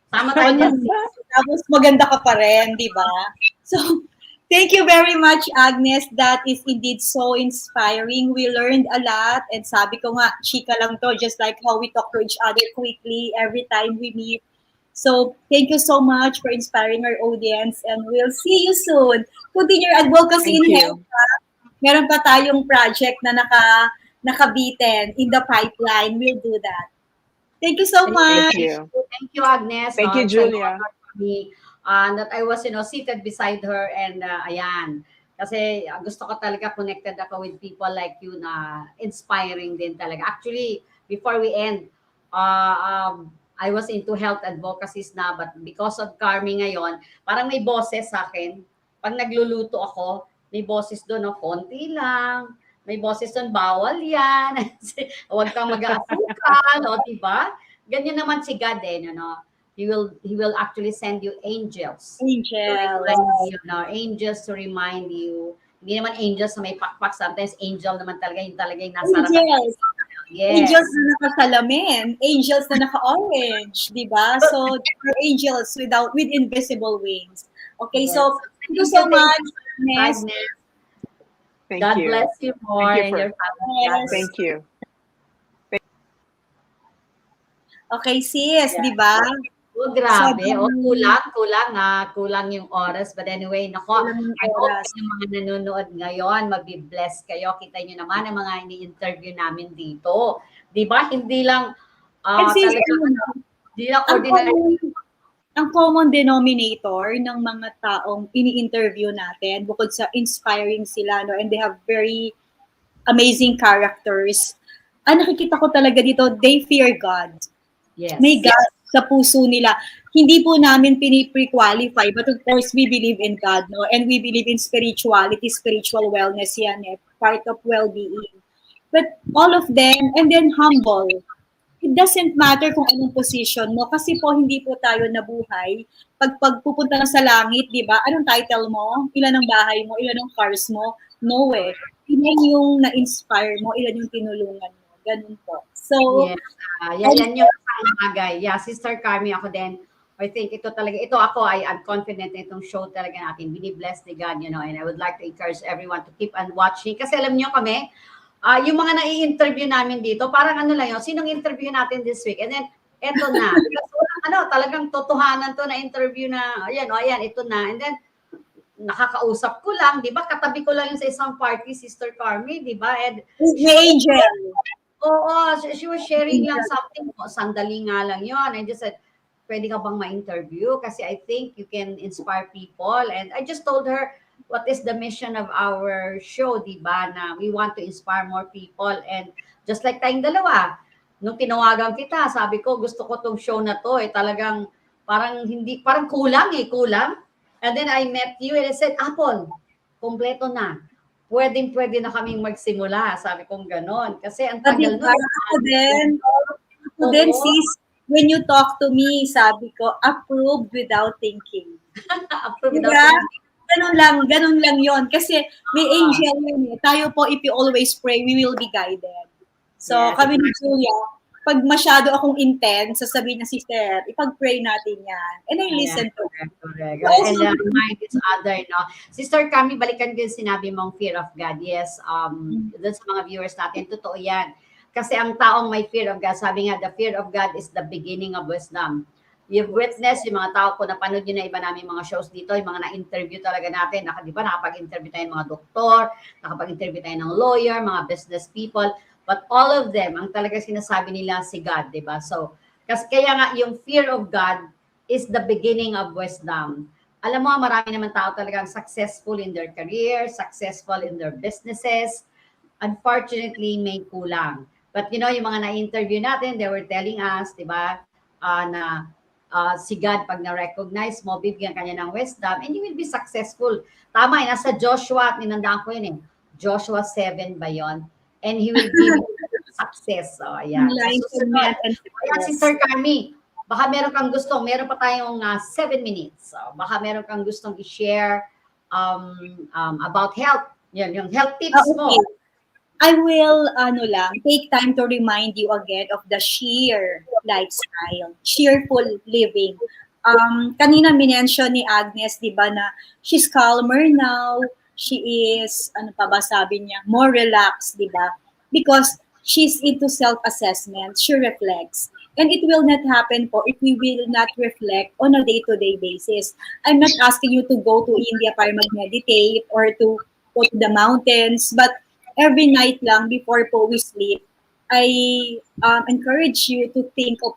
Tama tayo dyan. Tapos maganda ka pa rin, di ba? So, thank you very much, Agnes. That is indeed so inspiring. We learned a lot. And sabi ko nga, chika lang to, just like how we talk to each other quickly every time we meet. So, thank you so much for inspiring our audience. And we'll see you soon. Continue your advocacy in health. Meron pa tayong project na nakabitin in the pipeline. We'll do that. Thank you so much. Thank you, Agnes. Thank you, Julia. That I was, seated beside her and ayan. Kasi gusto ko talaga connected ako with people like you na inspiring din talaga. Actually, before we end, I was into health advocacies na but because of Carmie ngayon, parang may boses sa akin. Pag nagluluto ako, may boses doon, konti lang. may boses doon, bawal yan. Huwag kang mag-aasukal, o diba? Ganyan naman si God He will actually send you angels to Angels. remind you, angels to remind you. Hindi naman angels na may pakpak, sometimes angel naman talaga, yung talaga yung nasa harapan. Angels. Yes. Angels na nakasalamin. Angels na naka-orange. Diba? So, they're angels with invisible wings. Okay, Yes. so thank you so much, Agnes. Agnes. Thank God you. bless you more Thank you and your family. Yes. Thank you. Okay, sis, Yeah. di ba? Oh, grabe. Sobrang- Kulang yung oras. But anyway, nako, Kulang yung I hope oras. yung mga nanonood ngayon, mabibless kayo. Kita nyo naman ang mga ini-interview namin dito. Di ba? Hindi lang And sis, talaga, hindi lang ang ordinary. ang common denominator ng mga taong ini-interview natin, bukod sa inspiring sila, no, and they have very amazing characters, nakikita ko talaga dito, they fear God. Yes. May God sa puso nila. Hindi po namin pinipre-qualify, but of course, we believe in God, no? And we believe in spirituality, spiritual wellness yan, part of well-being. But all of them, and then humble. It doesn't matter kung anong position mo, kasi po hindi po tayo nabuhay. Pag pupunta na sa langit, di ba? Anong title mo? Ilan ang bahay mo? Ilan ang cars mo? No eh. Ilan yung na-inspire mo? Ilan yung tinulungan mo? Ganun po. So, yes. Yan yung bagay. Yeah, Sister Carmie, ako din. I think ito ako, I'm confident na itong show talaga natin. Bini-bless ni God, and I would like to encourage everyone to keep on watching. Kasi alam nyo kami, yung mga nai-interview namin dito, parang lang yun, sinong interview natin this week? And then, eto na. Kasi talagang totohanan to na interview na, ayan, ito na. And then, nakakausap ko lang, di ba? Katabi ko lang yung sa isang party, Sister Carmie, di ba? And may angel. Oo, she was sharing lang something. Sandali nga lang yun. I just said, pwede ka bang ma-interview? Kasi I think you can inspire people. And I just told her, what is the mission of our show, di ba? Na we want to inspire more people. And just like tayong dalawa, nung tinawagan kita, sabi ko, gusto ko tong show na to. Talagang, parang kulang. And then I met you and I said, Apple, kompleto na. Pwede na kaming magsimula. Sabi kong ganon. Kasi ang tagal nun. Ako din, sis, when you talk to me, sabi ko, approved without thinking. Approved without thinking. Ganun lang yon. Kasi may angel yun eh. Tayo po, if you always pray, we will be guided. So, kami ni Julia, pag masyado akong intense, sasabihin niya, sister, ipag-pray natin yan. And I listen to her. Correct. And remind each other, no? Sister Carmie, balikan din sinabi mong fear of God. Yes, dun sa mga viewers natin, totoo yan. Kasi ang taong may fear of God, sabi nga, the fear of God is the beginning of wisdom. You've witnessed yung mga tao, kung napanood yun na iba namin mga shows dito, yung mga na-interview talaga natin, di ba, nakapag-interview tayo ng mga doktor, nakapag-interview tayo ng lawyer, mga business people, but all of them, ang talaga sinasabi nila si God, di ba? So, kaya nga, yung fear of God is the beginning of wisdom. Alam mo, marami naman tao talagang successful in their career, successful in their businesses. Unfortunately, may kulang. But yung mga na-interview natin, they were telling us, di ba, na si God, pag na-recognize mo, bibigyan kanya ng wisdom, and you will be successful. Tama, nasa Joshua, ninandaan ko yun Joshua 7 ba yun? And He will give you success. So, ayan. So, Sister Carmie, baka meron pa tayong 7 minutes. So, baka meron kang gustong i-share about health. Yan, yung health tips mo. I will take time to remind you again of the sheer lifestyle, cheerful living. Kanina minention ni Agnes, di ba, na she's calmer now, she is, sabi niya, more relaxed, di ba? Because she's into self-assessment, she reflects. And it will not happen if we will not reflect on a day-to-day basis. I'm not asking you to go to India para mag-meditate or to go to the mountains, but every night lang before we sleep, I encourage you to think of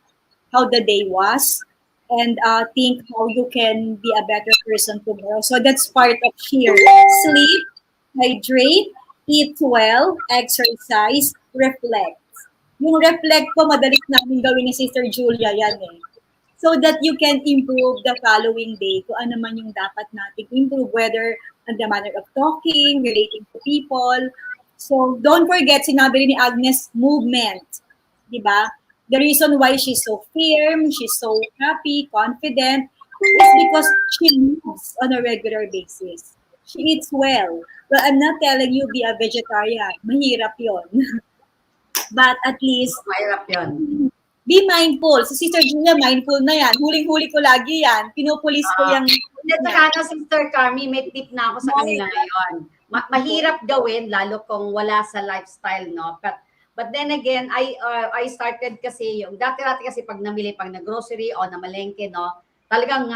how the day was and think how you can be a better person tomorrow. So that's part of here. Sleep, hydrate, eat well, exercise, reflect. Yung reflect po, madalit namin gawin ni Sister Julia yan eh. So that you can improve the following day kung ano man yung dapat natin improve, whether on the manner of talking, relating to people, So, don't forget, sinabi rin ni Agnes, movement. Di ba? The reason why she's so firm, she's so happy, confident, is because she moves on a regular basis. She eats well. Well, I'm not telling you be a vegetarian. Mahirap yon. But at least, Mahirap yun. be mindful. Si Sister Julia, mindful na yan. Huling-huli ko lagi yan. Pinupulis ko yung... At saka Sister Carmie, may tip na ako sa kanila ngayon. Mahirap gawin, lalo kung wala sa lifestyle, no? But then again, I started kasi yung, dati-dati kasi pag namili, pag nag-grocery o namalengke, no? Talagang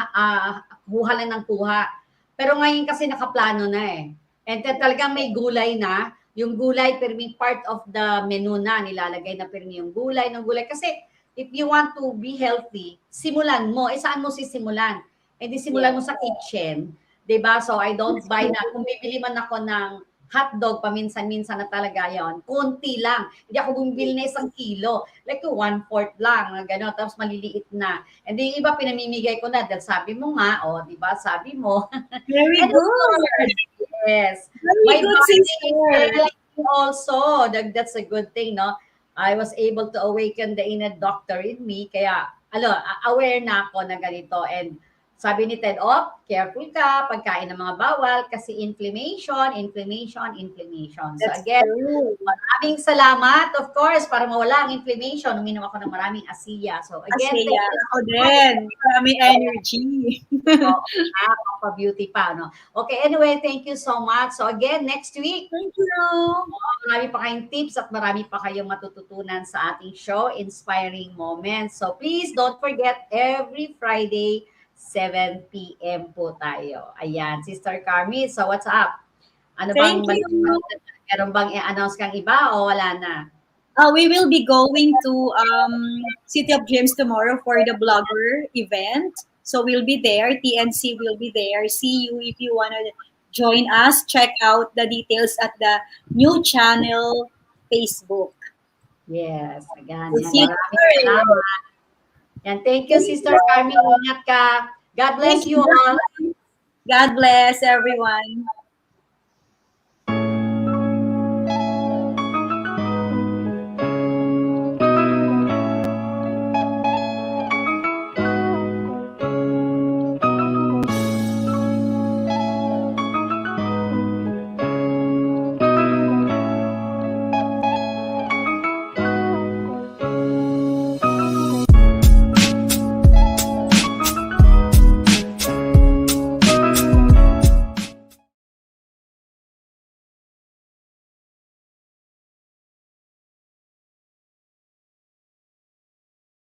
kuha lang ng kuha. Pero ngayon kasi nakaplano na eh. And then talagang may gulay na. Yung gulay, perming part of the menu na, nilalagay na permi yung gulay ng gulay. Kasi if you want to be healthy, simulan mo. Saan mo sisimulan? Di simulan mo sa kitchen. Diba? So I don't buy na. Kung bibili man ako ng hotdog, paminsan-minsan na talaga yon, konti lang. Hindi ako bumibili na 1 kilo. Like 1/4 lang, gano'n, tapos maliliit na. And then yung iba, pinamimigay ko na, dahil sabi mo nga, diba, sabi mo. Very good. Yes. Very good, sister. Also, that's a good thing, no? I was able to awaken the inner doctor in me, kaya, aware na ako na ganito. And sabi ni Ted, careful ka, pagkain ng mga bawal, kasi inflammation. So That's again, true. maraming salamat, of course, para mawala ang inflammation. Uminom ako ng maraming asiya. So again, Asiya, ako din. Marami energy. Pa-beauty pa, no? Okay, anyway, thank you so much. So again, next week, Thank you. Marami pa kayong tips at marami pa kayong matututunan sa ating show, Inspiring Moments. So please don't forget, every Friday, 7 p.m. po tayo. Ayan, Sister Carmie, so what's up? Ano Thank you. Meron bang i-announce kang iba o wala na? We will be going to City of Dreams tomorrow for the blogger event. So we'll be there. TNC will be there. See you if you want to join us. Check out the details at the new channel Facebook. Yes, again. We'll see you Maraming salamat. And thank you, Sister Carmie. Ingat ka. God bless you all. God bless everyone.